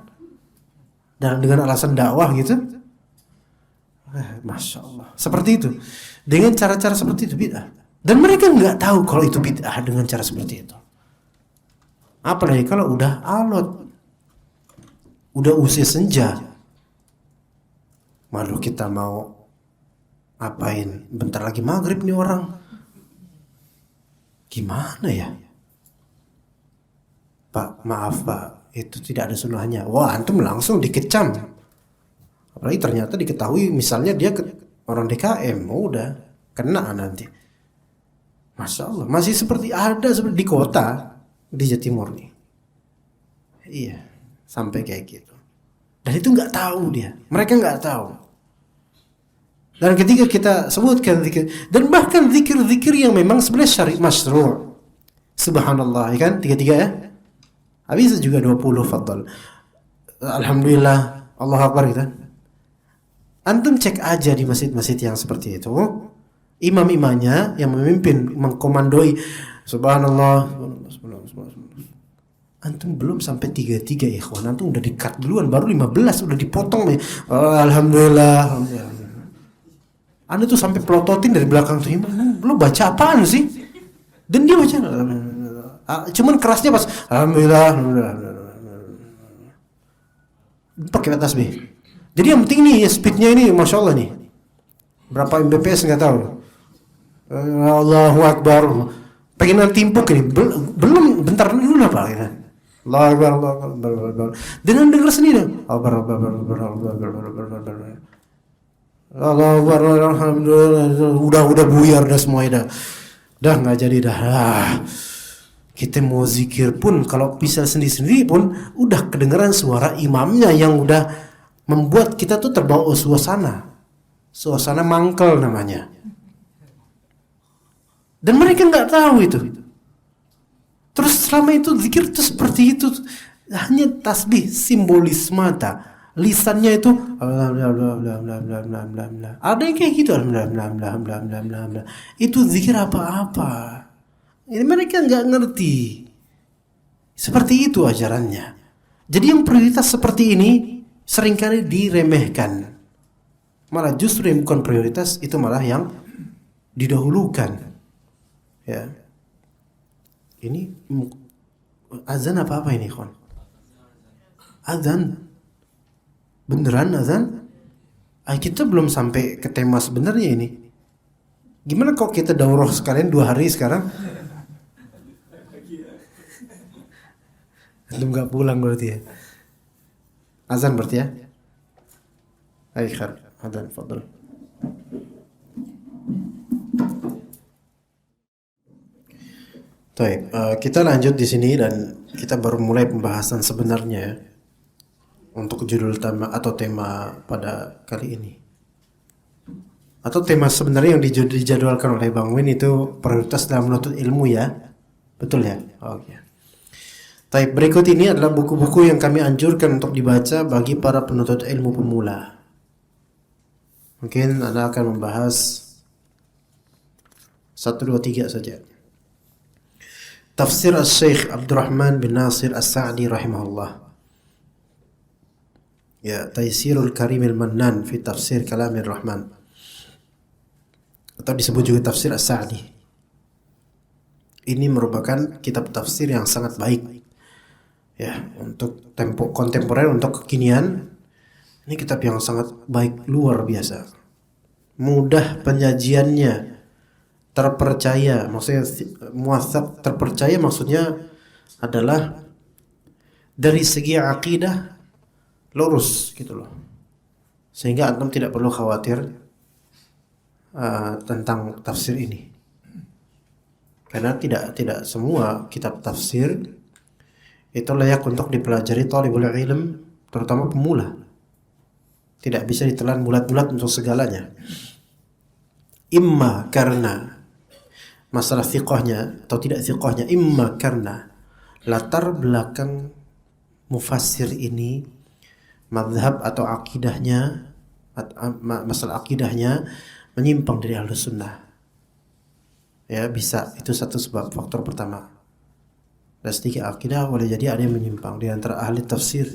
dan dengan alasan dakwah gitu? Masya Allah, seperti itu, dengan cara-cara seperti itu bid'ah, dan mereka nggak tahu kalau itu bid'ah dengan cara seperti itu. Apalagi kalau udah alot, udah usia senja, malu kita mau apain? Bentar lagi maghrib nih orang, gimana ya? Pak, maaf Pak, itu tidak ada sunnahnya. Wah, antum langsung dikecam. Apalagi ternyata diketahui misalnya dia orang DKM, udah kena nanti. Masya Allah, masih seperti di kota di Jatimur nih. Iya, sampai kayak gitu. Dan itu nggak tahu dia, mereka nggak tahu. Dan ketika kita sebutkan zikir, dan bahkan zikir-zikir yang memang sebenarnya syari' masyru', subhanallah, ya kan, 33 ya. Habis juga 20, fadl. Alhamdulillah, Allahu Akbar gitu. Antum cek aja di masjid-masjid yang seperti itu, imam-imamnya yang memimpin, mengkomandoi subhanallah, Antum belum sampai 33 ikhwan, antum udah di-cut duluan, baru 15 udah dipotong nih. Oh, alhamdulillah. Anda tuh sampai pelototin dari belakang tuh, lu baca apaan sih? Dan dia baca, cuman kerasnya pas alhamdulillah. Pakai tasbih. Jadi yang penting nih speednya ini, masya Allah nih. Berapa Mbps nggak tahu. Allahu Akbar. Pengen timpuk ini, belum, bentar dulu lah Pak. Allahu Akbar, Allahu Akbar. Dengan dengar sendiri. Allah Akbar, udah buyar dah semuanya dah nggak jadi dah. Kita mau zikir pun kalau bisa sendiri-sendiri pun udah kedengaran suara imamnya yang udah membuat kita tuh terbawa suasana mangkel namanya. Dan mereka nggak tahu itu. Terus selama itu zikir itu seperti itu, hanya tasbih simbolis mata. Lisannya itu ada yang kayak gitu, itu zikir apa-apa. Ini mereka nggak ngerti. Seperti itu ajarannya. Jadi yang prioritas seperti ini seringkali diremehkan. Malah justru yang bukan prioritas itu malah yang didahulukan. Ya. Ini azan apa ini, kawan? Azan. Beneran azan? Kita belum sampai ke tema sebenarnya ini. Gimana kalau kita daurah sekalian 2 hari sekarang? Belum nggak pulang berarti ya. Azan berarti ya. Ayo azan, fadl. Baik, kita lanjut di sini dan kita baru mulai pembahasan sebenarnya untuk judul tema pada kali ini. Atau tema sebenarnya yang dijadwalkan oleh Bang Win itu prioritas dalam menuntut ilmu ya. Betul ya? Oke. Baik, berikut ini adalah buku-buku yang kami anjurkan untuk dibaca bagi para penuntut ilmu pemula. Mungkin Anda akan membahas 1, 2, 3 saja. Tafsir Al-Syekh Abdurrahman bin Nasir As-Sa'di rahimahullah. Ya, Taysirul Karimil Mannan fi Tafsir Kalamir Rahman. Atau disebut juga Tafsir As-Sa'di. Ini merupakan kitab tafsir yang sangat baik. Ya, untuk tempo kontemporer, untuk kekinian. Ini kitab yang sangat baik, luar biasa. Mudah penyajiannya. Terpercaya, maksudnya muathaq, terpercaya maksudnya adalah dari segi akidah lurus gitu loh, sehingga antum tidak perlu khawatir tentang tafsir ini, karena tidak semua kitab tafsir itu layak untuk dipelajari talibul ilm, terutama pemula. Tidak bisa ditelan bulat-bulat untuk segalanya. Imma karena masalah thiqahnya atau tidak thiqahnya, imma karena latar belakang mufassir ini, mazhab atau akidahnya, masalah akidahnya menyimpang dari Ahlus Sunnah. Ya, bisa, itu satu sebab, faktor pertama. Dan sedikit akidah boleh jadi ada yang menyimpang di antara ahli tafsir.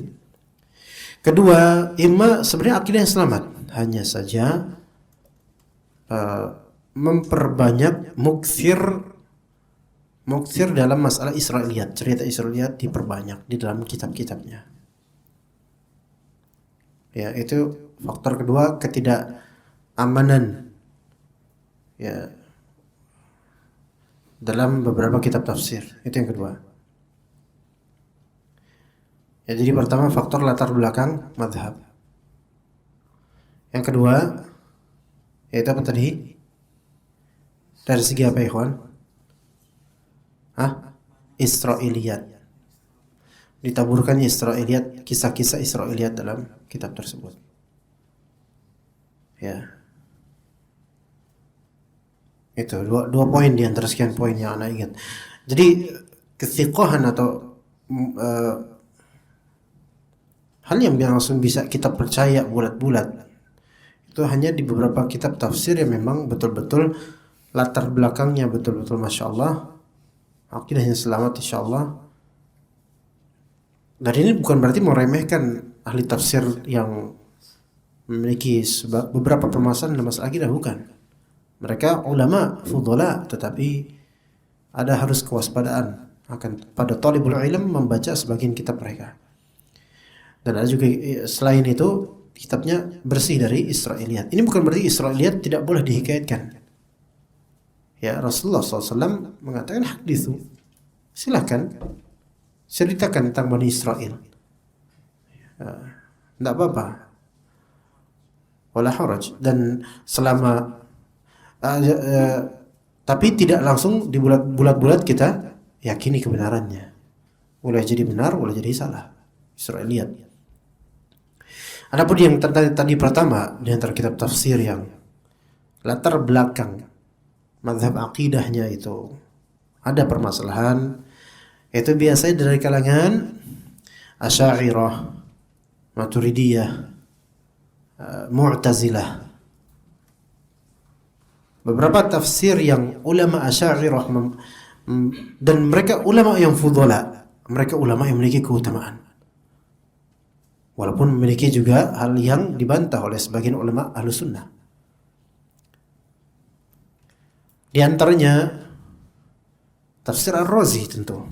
Kedua, imma sebenarnya akidah yang selamat, hanya saja memperbanyak mukthir dalam masalah Israiliyat, cerita Israiliyat diperbanyak di dalam kitab-kitabnya. Ya, itu faktor kedua, ketidakamanan ya dalam beberapa kitab tafsir. Itu yang kedua. Ya, jadi pertama faktor latar belakang mazhab. Yang kedua yaitu apa tadi? Dari segi apa, ikhwan? Israiliyat. Ditaburkannya Israiliyat, kisah-kisah Israiliyat dalam kitab tersebut. Ya. Itu dua poin di antara sekian poin yang Anda ingat. Jadi kethiqahan atau hal yang langsung bisa kita percaya bulat-bulat itu hanya di beberapa kitab tafsir yang memang betul-betul latar belakangnya betul-betul Masya Allah, akidahnya selamat Insya Allah, Dan ini bukan berarti meremehkan ahli tafsir yang memiliki beberapa permasalahan dalam masalah akidah, bukan. Mereka ulama fudhala, tetapi ada harus kewaspadaan akan pada talibul ilm membaca sebagian kitab mereka. Dan ada juga selain itu kitabnya bersih dari Israiliyat. Ini bukan berarti Israiliyat tidak boleh dihikayatkan. Ya, Rasulullah SAW mengatakan hadithu, silakan ceritakan tentang Bani Israel. Tidak apa-apa. Wala haraj. Dan selama tapi tidak langsung di bulat-bulat kita yakini kebenarannya. Boleh jadi benar, boleh jadi salah. Israiliyat. Adapun yang tadi pertama di antara kitab tafsir yang latar belakang mazhab akidahnya itu ada permasalahan, itu biasanya dari kalangan Asy'ariyah, Maturidiyah, Mu'tazilah. Beberapa tafsir yang ulama Asy'ariyah dan mereka ulama yang fudhala, mereka ulama yang memiliki keutamaan. Walaupun memiliki juga hal yang dibantah oleh sebagian ulama Ahlus Sunnah. Di antaranya tafsir Ar-Razi tentu.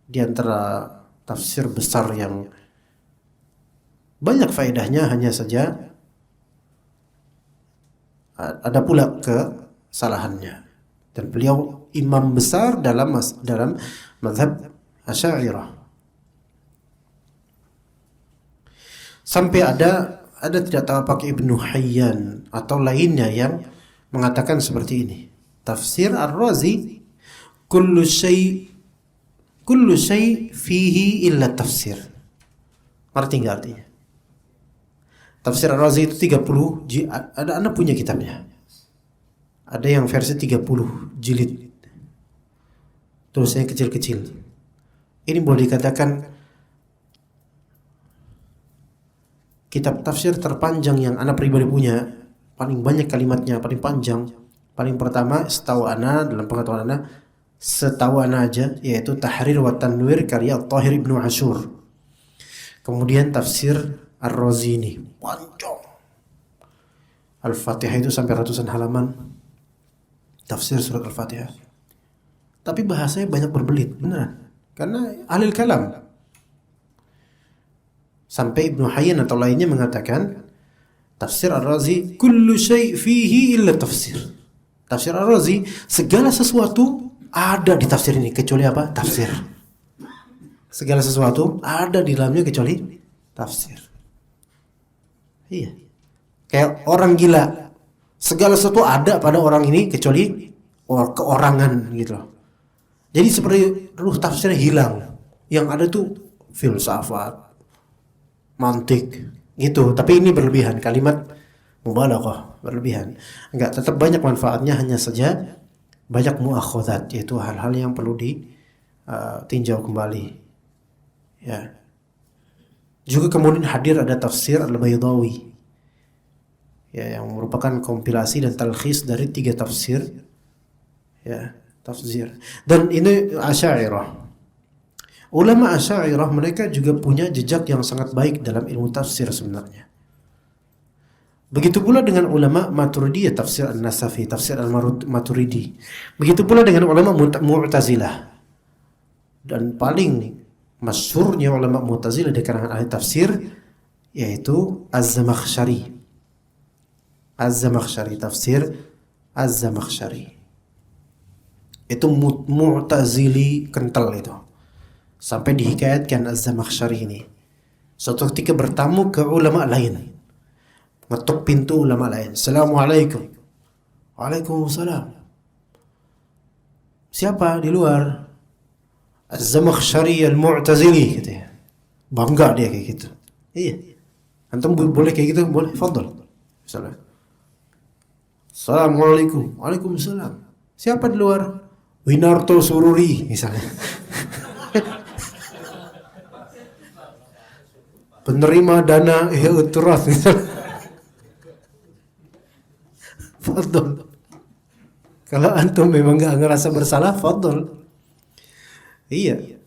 Di antara tafsir besar yang banyak faedahnya, hanya saja ada pula kesalahannya. Dan beliau imam besar dalam mazhab Asy'ariyah. Sampai ada tidak tahu pakai Ibnu Hayyan atau lainnya yang mengatakan seperti ini. Tafsir Ar-Razi, kullu syai fihi illa tafsir. Arti enggak artinya? Tafsir Ar-Razi itu 30 ada Anda punya kitabnya. Ada yang versi 30 jilid. Tulisannya kecil-kecil. Ini boleh dikatakan kitab tafsir terpanjang yang Anda pribadi punya, paling banyak kalimatnya, paling panjang. Paling pertama setahu Ana, dalam pengetahuan Ana, setahu Ana aja, yaitu Tahrir wa Tanwir karya Tahir Ibnu Ashur. Kemudian tafsir Ar-Razi ini panjang. Al-Fatihah itu sampai ratusan halaman. Tafsir surat Al-Fatihah. Tapi bahasanya banyak berbelit, benar. Karena ahli kalam. Sampai Ibnu Hayyan atau lainnya mengatakan tafsir Ar-Razi kullu syai' fihi illa tafsir. Tafsir Ar-Razi segala sesuatu ada di tafsir ini kecuali apa? Tafsir. Segala sesuatu ada di dalamnya kecuali tafsir. Iya. Kayak orang gila. Segala sesuatu ada pada orang ini kecuali keorangan gitu loh. Jadi seperti ruh tafsirnya hilang. Yang ada tuh filsafat, mantik gitu, tapi ini berlebihan, kalimat mubalaghah, berlebihan. Enggak, tetap banyak manfaatnya, hanya saja banyak muakhadzat, yaitu hal-hal yang perlu ditinjau kembali. Ya. Juga kemudian hadir ada tafsir Al-Baydawi. Ya, yang merupakan kompilasi dan talkhis dari 3 tafsir. Ya, tafsir. Dan ini Asy'ariyah. Ulama Asy'ariyah mereka juga punya jejak yang sangat baik dalam ilmu tafsir sebenarnya. Begitu pula dengan ulama Maturidiyah, tafsir An-Nasafi, tafsir Al-Maturidi. Begitu pula dengan ulama Mu'tazilah. Dan paling masyhurnya ulama Mu'tazilah di kalangan ahli tafsir yaitu Az-Zamakhsyari. Az-Zamakhsyari, tafsir Az-Zamakhsyari. Itu Mu'tazili kental itu. Sampai dihikayatkan Az-Zamakhsyari ini suatu ketika bertamu ke ulama lain, ngetuk pintu ulama lain. Assalamualaikum. Waalaikumsalam. Siapa di luar? Az-Zamakhsyari Al-Mu'tazili gitu ya. Bangga dia kayak gitu. Iya. Antum boleh kayak gitu? Boleh. Fadhal. Misalnya. Assalamualaikum. Waalaikumsalam. Siapa di luar? Winarto Sururi misalnya. Penerima dana Ihtiras misalnya. Fadhal. Kalau antum memang gak ngerasa bersalah, fadhal. Iya.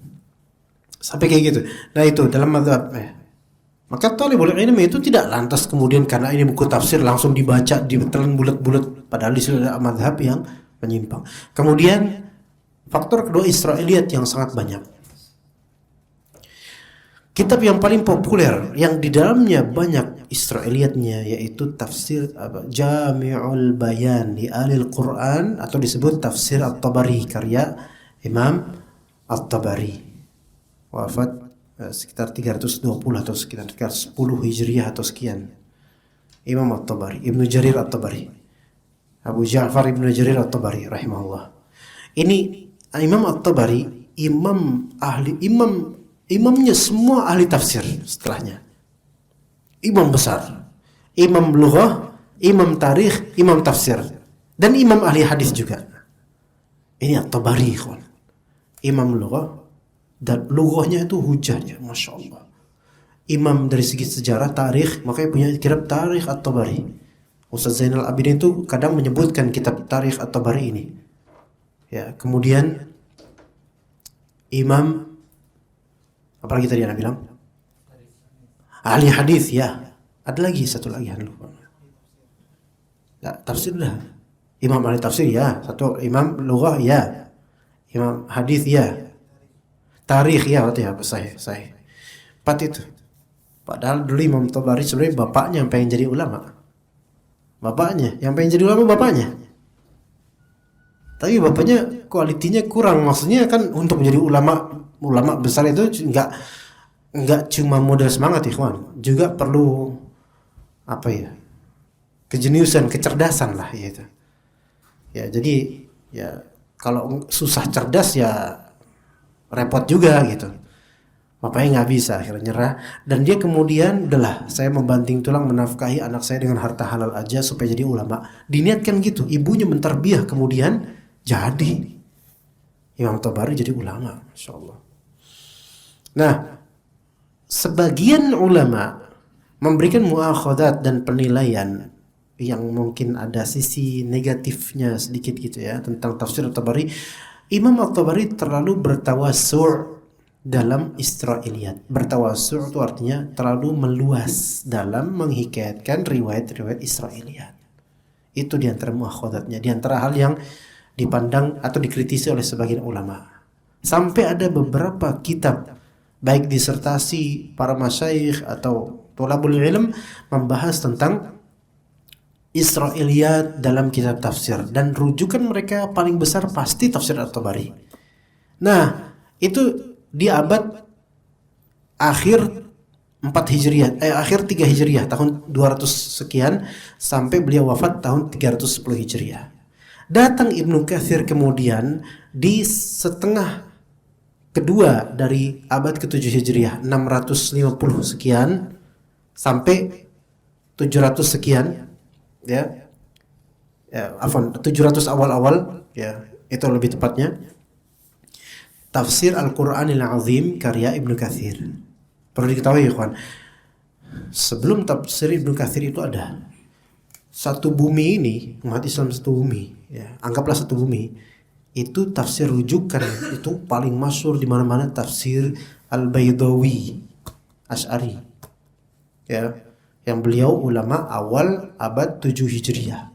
Sampai kayak gitu. Nah itu dalam mazhab. Maka talibul ilm itu tidak lantas kemudian karena ini buku tafsir langsung dibaca, ditelan bulat-bulat, padahal di sini ada mazhab yang menyimpang. Kemudian faktor kedua Israiliyat yang sangat banyak. Kitab yang paling populer yang di dalamnya banyak Israiliyatnya yaitu tafsir Jami'ul Bayan li Alil Quran atau disebut tafsir At-Tabari karya Imam At-Tabari. Wafat sekitar 320 atau sekitar 10 Hijriah atau sekian. Imam At-Tabari, Ibnu Jarir At-Tabari. Abu Ja'far Ibnu Jarir At-Tabari rahimahullah. Ini Imam At-Tabari imamnya semua ahli tafsir setelahnya. Imam besar, imam lughah, imam tarikh, imam tafsir, dan imam ahli hadis juga. Ini At-Tabari, imam lughah, dan lughahnya itu hujahnya, masya Allah. Imam dari segi sejarah, tarikh, makanya punya kitab Tarikh At-Tabari. Ustaz Zainal Abidin itu kadang menyebutkan kitab Tarikh At-Tabari ini. Ya, kemudian imam apalagi tadi Anda bilang? Ahli hadis ya. Ada lagi satu lagi lupa. Ya, tafsir dah. Imam ahli tafsir ya. Satu imam lughah ya. Imam hadis ya. Tarikh ya, saya. 4 itu. Padahal dulu Imam Tabari sebenarnya bapaknya yang pengen jadi ulama. Bapaknya. Tapi bapaknya kualitinya kurang. Maksudnya kan untuk menjadi ulama besar itu enggak cuma modal semangat ikhwan, juga perlu kejeniusan, kecerdasan lah gitu. Ya, jadi ya kalau susah cerdas ya repot juga gitu. Bapaknya nggak bisa, akhirnya nyerah. Dan dia kemudian, udahlah, saya membanting tulang menafkahi anak saya dengan harta halal aja supaya jadi ulama. Diniatkan gitu, ibunya menterbiah, kemudian jadi Imam Tabari jadi ulama, Masya Allah. Nah, sebagian ulama memberikan muakhadat dan penilaian yang mungkin ada sisi negatifnya sedikit gitu ya tentang tafsir At-Tabari. Imam At-Tabari terlalu bertawassu' dalam Israiliyat. Bertawassu' itu artinya terlalu meluas dalam menghikayatkan riwayat-riwayat Israiliyat. Itu diantara muakhadatnya, diantara hal yang dipandang atau dikritisi oleh sebagian ulama. Sampai ada beberapa kitab baik disertasi para masyayikh atau thalabul ilm membahas tentang Israiliyat dalam kitab tafsir, dan rujukan mereka paling besar pasti tafsir At-Tabari. Nah, itu di abad akhir 4 Hijriah, akhir 3 Hijriah tahun 200 sekian sampai beliau wafat tahun 310 Hijriah. Datang Ibnu Katsir kemudian di setengah kedua dari abad ke-7 Hijriah, 650 sekian sampai 700 sekian ya 700 awal-awal ya, itu lebih tepatnya. Tafsir Al-Qur'anil Azim karya Ibnu Katsir. Perlu diketahui ya kawan, sebelum tafsir Ibnu Katsir itu ada satu bumi ini, umat Islam satu bumi ya, anggaplah satu bumi. Itu tafsir rujukan itu paling masyhur di mana-mana, tafsir Al-Baydawi Asy'ari. Ya, yang beliau ulama awal abad 7 Hijriah.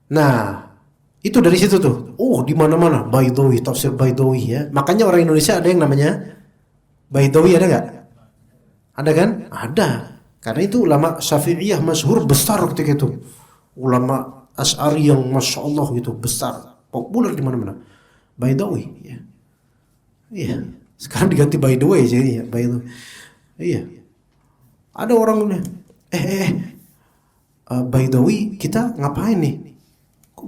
Nah, itu dari situ tuh. Oh, di mana-mana Baydawi, tafsir Baydawi ya. Makanya orang Indonesia ada yang namanya Baydawi, ada enggak? Ada kan? Ada. Karena itu ulama Syafi'iyah masyhur besar ketika itu. Ulama Asy'ari yang Masya Allah gitu besar, populer di mana-mana. Baydawi ya. Iya. Sekarang diganti Baydawi jadi ya, Baydawi. Iya. Ada orang Baydawi kita ngapain nih? Kok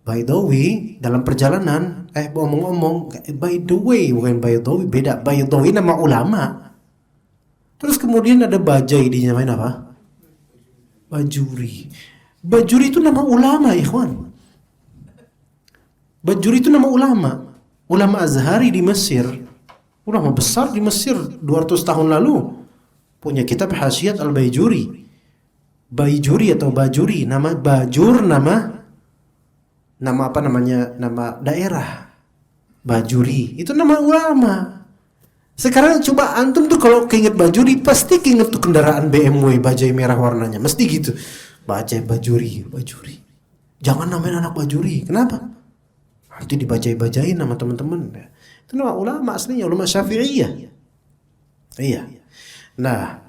Baydawi dalam perjalanan ngomong-ngomong by the way, bukan Baydawi, beda. Baydawi nama ulama. Terus kemudian ada Bajai dinamain apa? Bajuri. Bajuri itu nama ulama, ikhwan. Bajuri itu nama ulama. Ulama Azhari di Mesir. Ulama besar di Mesir 200 tahun lalu. Punya kitab Hasyiat Al-Bajuri. Bajuri atau Bajuri, nama Bajur, nama apa namanya? Nama daerah. Bajuri itu nama ulama. Sekarang coba antum tuh kalau keinget Bajuri pasti keinget tuh kendaraan BMW bajai merah warnanya, mesti gitu. Bajuri. Jangan namain anak Bajuri. Kenapa? Nanti dibajai-bajain sama teman-teman. Itu nama ulama aslinya, ulama Syafi'iyah. Iya. Nah,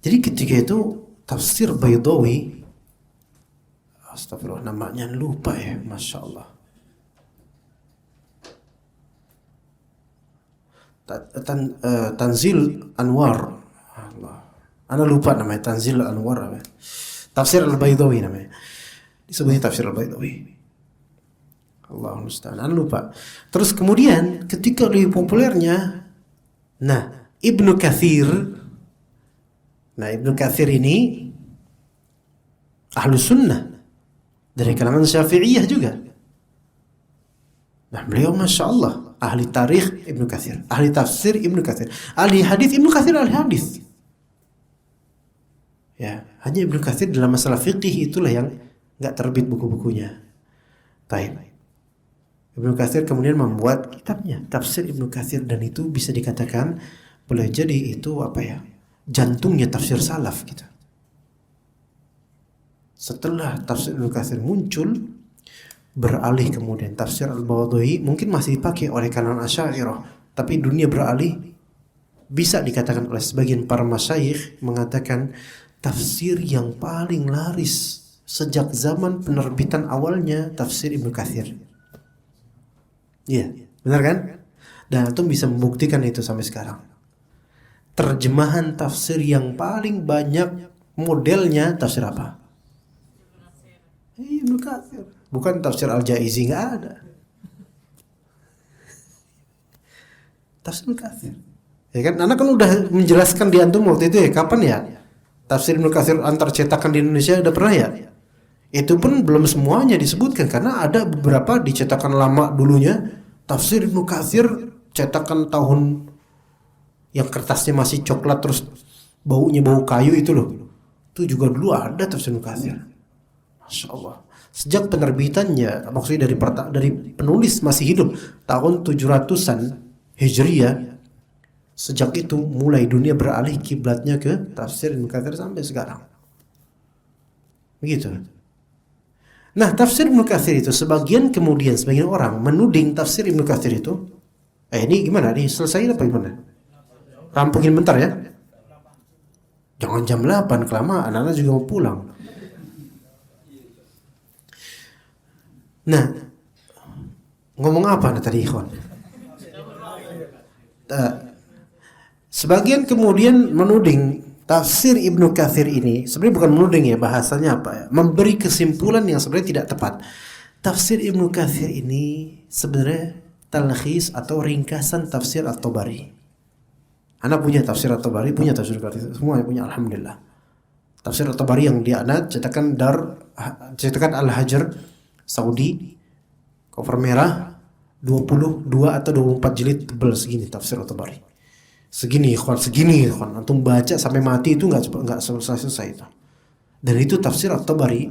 jadi ketika itu tafsir Baydawi, astagfirullah, namanya lupa ya, Masya Allah. Tanzil Anwar. Allah. Ana lupa namanya, Tanzil Anwar apa? Tafsir Al-Baydawi namanya. Disebutnya tafsir Al-Baydawi. Allah musta'an. Ana lupa. Terus kemudian ketika lebih populernya, nah, Ibnu Katsir. Nah, Ibnu Katsir ini Ahlus Sunnah dari kalangan Syafi'iyah juga. Nah, beliau Masya Allah ahli tarikh Ibnu Katsir, ahli tafsir Ibnu Katsir, ahli hadis Ibnu Katsir, ahli hadis. Ya, hanya Ibnu Katsir dalam masalah fikih itulah yang nggak terbit buku-bukunya. Taib. Ibnu Katsir kemudian membuat kitabnya tafsir Ibnu Katsir, dan itu bisa dikatakan boleh jadi itu apa ya, jantungnya tafsir salaf gitu. Setelah tafsir Ibnu Katsir muncul, beralih kemudian tafsir Al-Baydawi mungkin masih dipakai oleh kalangan Asy'ariyah, tapi dunia beralih. Bisa dikatakan oleh sebagian para masyayikh mengatakan tafsir yang paling laris sejak zaman penerbitan awalnya tafsir Ibnu Katsir. Iya, benar kan? Dan antum bisa membuktikan itu sampai sekarang. Terjemahan tafsir yang paling banyak modelnya tafsir apa? Ibnu Katsir. Bukan tafsir Al-Jaizi, nggak ada. Tafsir Ibnu Katsir. Ya kan, anak kan udah menjelaskan di antum waktu itu ya, kapan ya? Tafsir Ibnu Katsir antar cetakan di Indonesia udah pernah ya? Itu pun belum semuanya disebutkan karena ada beberapa di cetakan lama dulunya. Tafsir Ibnu Katsir cetakan tahun yang kertasnya masih coklat terus baunya bau kayu itu loh. Itu juga dulu ada tafsir Ibnu Katsir. Masya Allah. Sejak penerbitannya, maksudnya dari penulis masih hidup tahun 700-an Hijriyah, sejak itu mulai dunia beralih kiblatnya ke tafsir Ibnu Katsir sampai sekarang. Begitu. Nah, tafsir Ibnu Katsir itu sebagian orang menuding tafsir Ibnu Katsir itu, ini gimana? Ini selesai apa gimana? Rampungin bentar ya. Jangan jam 8 kelamaan, anak-anak juga mau pulang. Nah, ngomong apa tadi ikhwan? Sebagian kemudian menuding tafsir Ibnu Katsir ini, sebenarnya bukan menuding ya, bahasanya apa ya? Memberi kesimpulan yang sebenarnya tidak tepat. Tafsir Ibnu Katsir ini sebenarnya talkhis atau ringkasan tafsir At-Tabari. Anak punya tafsir At-Tabari, punya tafsir Katsir, semua punya, alhamdulillah. Tafsir At-Tabari yang dia anak cetakan Al-Hajar Saudi, cover merah, 22 atau 24 jilid tebal segini tafsir At-Tabari. Segini ikhwan, antum baca sampai mati itu enggak selesai itu. Dan itu tafsir At-Tabari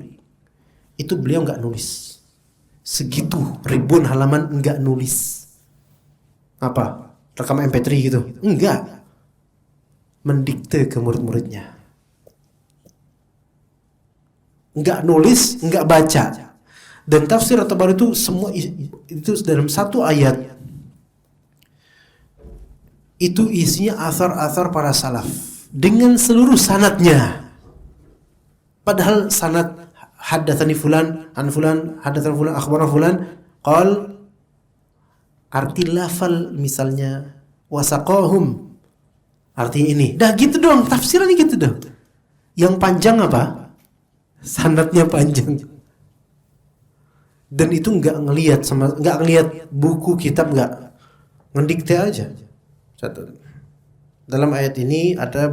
itu beliau enggak nulis. Segitu ribuan halaman enggak nulis. Apa? Rekam MP3 gitu? Enggak. Mendikte ke murid-muridnya. Enggak nulis, enggak baca. Dan tafsir At-Tabari itu semua itu dalam satu ayat. Itu isinya athar-athar para salaf dengan seluruh sanadnya. Padahal sanad haddatsani fulan an fulan, haddatsana fulan akhbarana fulan, qal arti lafal misalnya wasaqahum. Artinya ini. Dah gitu dong, tafsirannya gitu dong. Yang panjang apa? Sanadnya panjang. Dan itu nggak ngelihat buku kitab, nggak ngedikte aja. Dalam ayat ini ada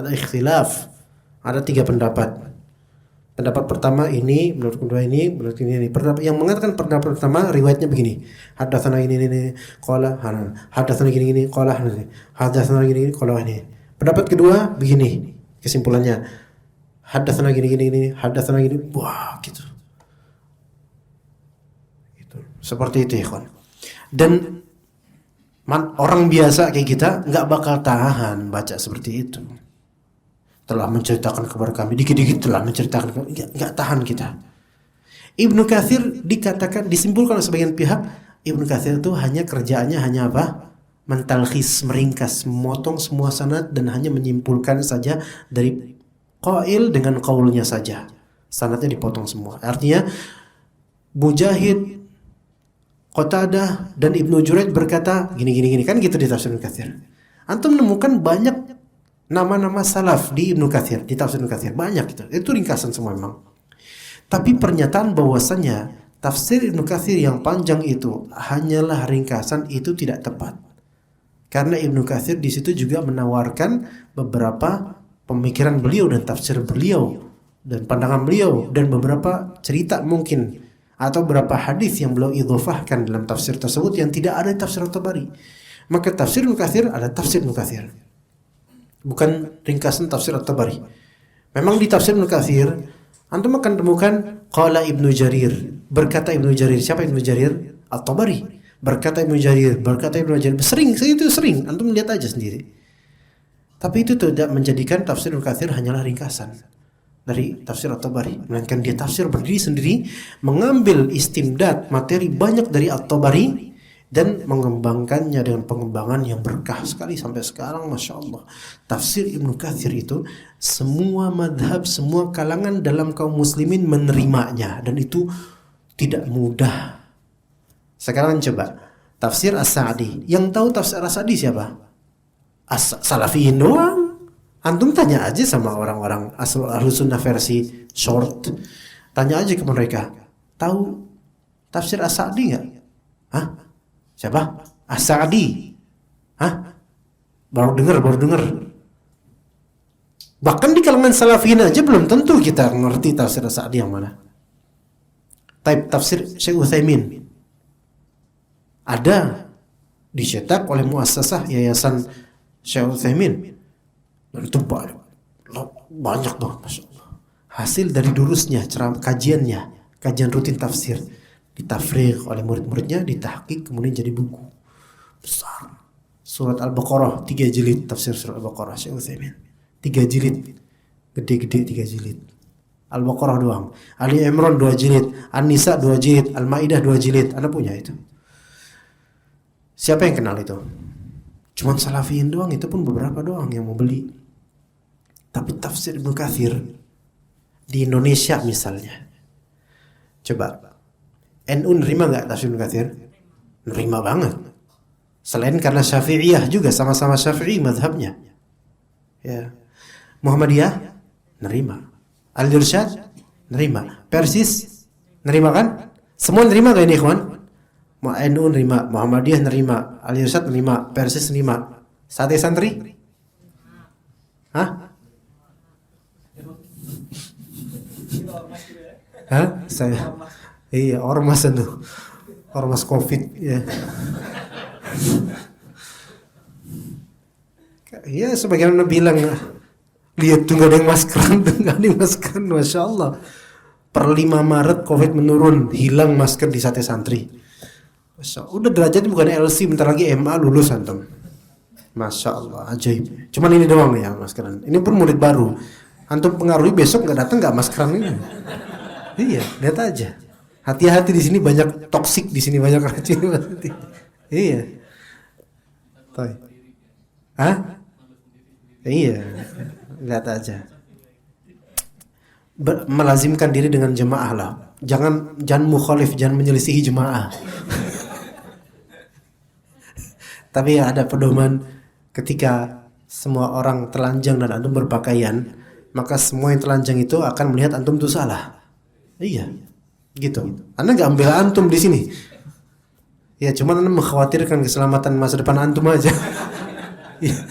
ikhtilaf, ada 3 pendapat. Pendapat pertama ini, menurut kedua ini, menurut ini. Pendapat yang mengatakan pendapat pertama riwayatnya begini. Hadatsana ini qala hadatsana gini qala hadatsana gini qala ini. Pendapat kedua begini, kesimpulannya. Hadatsana gini hadatsana gini. Wah, gitu. Seperti itu, ikhwan. Dan orang biasa kayak kita nggak bakal tahan baca seperti itu. Telah menceritakan kepada kami, dikit-dikit telah menceritakan, nggak tahan kita. Ibnu Katsir dikatakan, disimpulkan oleh sebagian pihak, Ibnu Katsir itu hanya kerjaannya hanya apa? Mentalkhis, meringkas, memotong semua sanad dan hanya menyimpulkan saja dari qail dengan qaulnya saja. Sanadnya dipotong semua. Artinya Mujahid, Qatadah dan Ibnu Jurayj berkata gini kan gitu di tafsir Ibnu Katsir. Antum menemukan banyak nama-nama salaf di Ibnu Katsir, di tafsir Ibnu Katsir banyak itu. Itu ringkasan semua memang. Tapi pernyataan bahwasanya tafsir Ibnu Katsir yang panjang itu hanyalah ringkasan itu tidak tepat. Karena Ibnu Katsir di situ juga menawarkan beberapa pemikiran beliau dan tafsir beliau dan pandangan beliau dan beberapa cerita mungkin atau beberapa hadis yang beliau idhofahkan dalam tafsir tersebut yang tidak ada di tafsir At-Tabari. Maka tafsir Ibnu Katsir ada tafsir Ibnu Katsir, bukan ringkasan tafsir At-Tabari. Memang di tafsir Ibnu Katsir antum akan temukan qala Ibnu Jarir, berkata Ibnu Jarir. Siapa Ibnu Jarir? At-Tabari. Berkata Ibnu Jarir, berkata Ibnu Jarir. Sering antum lihat aja sendiri. Tapi itu tidak menjadikan tafsir Ibnu Katsir hanyalah ringkasan dari tafsir At-Tabari, melainkan dia tafsir berdiri sendiri, mengambil istimdad materi banyak dari At-Tabari dan mengembangkannya dengan pengembangan yang berkah sekali sampai sekarang. Masya Allah, tafsir Ibnu Katsir itu semua madhab, semua kalangan dalam kaum muslimin menerimanya, dan itu tidak mudah. Sekarang coba tafsir As-Sa'di. Yang tahu tafsir As-Sa'di siapa? Salafiyin doang. Antum tanya aja sama orang-orang Ahlus Sunnah versi short, tanya aja ke mereka, tahu tafsir As-Sa'di nggak? Hah? Siapa? As-Sa'di? Hah? Baru dengar. Bahkan di kalangan salafiyin aja belum tentu kita ngerti tafsir As-Sa'di yang mana. Tafsir Syekh Utsaimin ada, dicetak oleh muassasah Yayasan Syekh Utsaimin. Dan itu banyak tuh, Masya Allah. Hasil dari durusnya, kajian rutin tafsir, ditafrigh oleh murid-muridnya, ditahqiq, kemudian jadi buku besar. Surat Al-Baqarah 3 jilid, tafsir surat Al-Baqarah Syekh Utsaimin 3 jilid, gede-gede 3 jilid. Al-Baqarah doang. Ali Imran 2 jilid, An-Nisa 2 jilid, Al-Maidah 2 jilid. Anda punya itu? Siapa yang kenal itu? Cuman salafiyin doang, itu pun beberapa doang yang mau beli. Tapi tafsir Ibnu Katsir di Indonesia misalnya, coba NU nerima nggak tafsir Ibnu Katsir? Nerima banget. Selain karena Syafi'iyah juga, sama-sama Syafi'i mazhabnya. Ya. Muhammadiyah nerima. Al-Irsyad nerima. Persis nerima kan? Semua nerima gak ini ikhwan? NU nerima, Muhammadiyah nerima, Al-Irsyad nerima, Persis nerima. Sate santri? Hah? Saya. Iya, ormas itu. Ormas Covid ya. Ya sebagian orang bilang, lihat tuh gak ada yang maskeran, Masya Allah. Per 5 Maret Covid menurun, hilang masker di sate santri. Masya Allah. Udah derajatnya bukan LC, bentar lagi MA lulus antum. Masya Allah, ajaib. Cuman ini doang ya maskeran. Ini pun murid baru. Antum pengaruhi besok nggak datang nggak maskeran ini. Iya, lihat aja. Hati-hati di sini banyak toksik, di sini banyak racun. Iya. Toy. Hah? Iya. Lihat aja. Melazimkan diri dengan jemaah lah. Jangan mukhalif, jangan menyelisihi jemaah. Tapi ada pedoman, ketika semua orang telanjang dan antum berpakaian, maka semua yang telanjang itu akan melihat antum itu salah. Iya, gitu. Anda nggak ambil antum di sini. Ya, cuman Anda mengkhawatirkan keselamatan masa depan antum aja. Iya.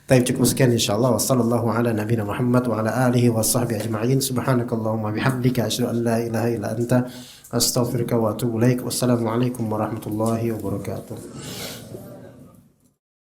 Baik, cukup sekian insyaallah. Wassallallahu ala nabiyina Muhammad wa ala alihi wa sahbihi ajma'in. Subhanakallahumma bihamdika asyhadu an la ilaha illa anta astaghfiruka wa atubu ilaik. Wassalamu alaikum warahmatullahi wabarakatuh.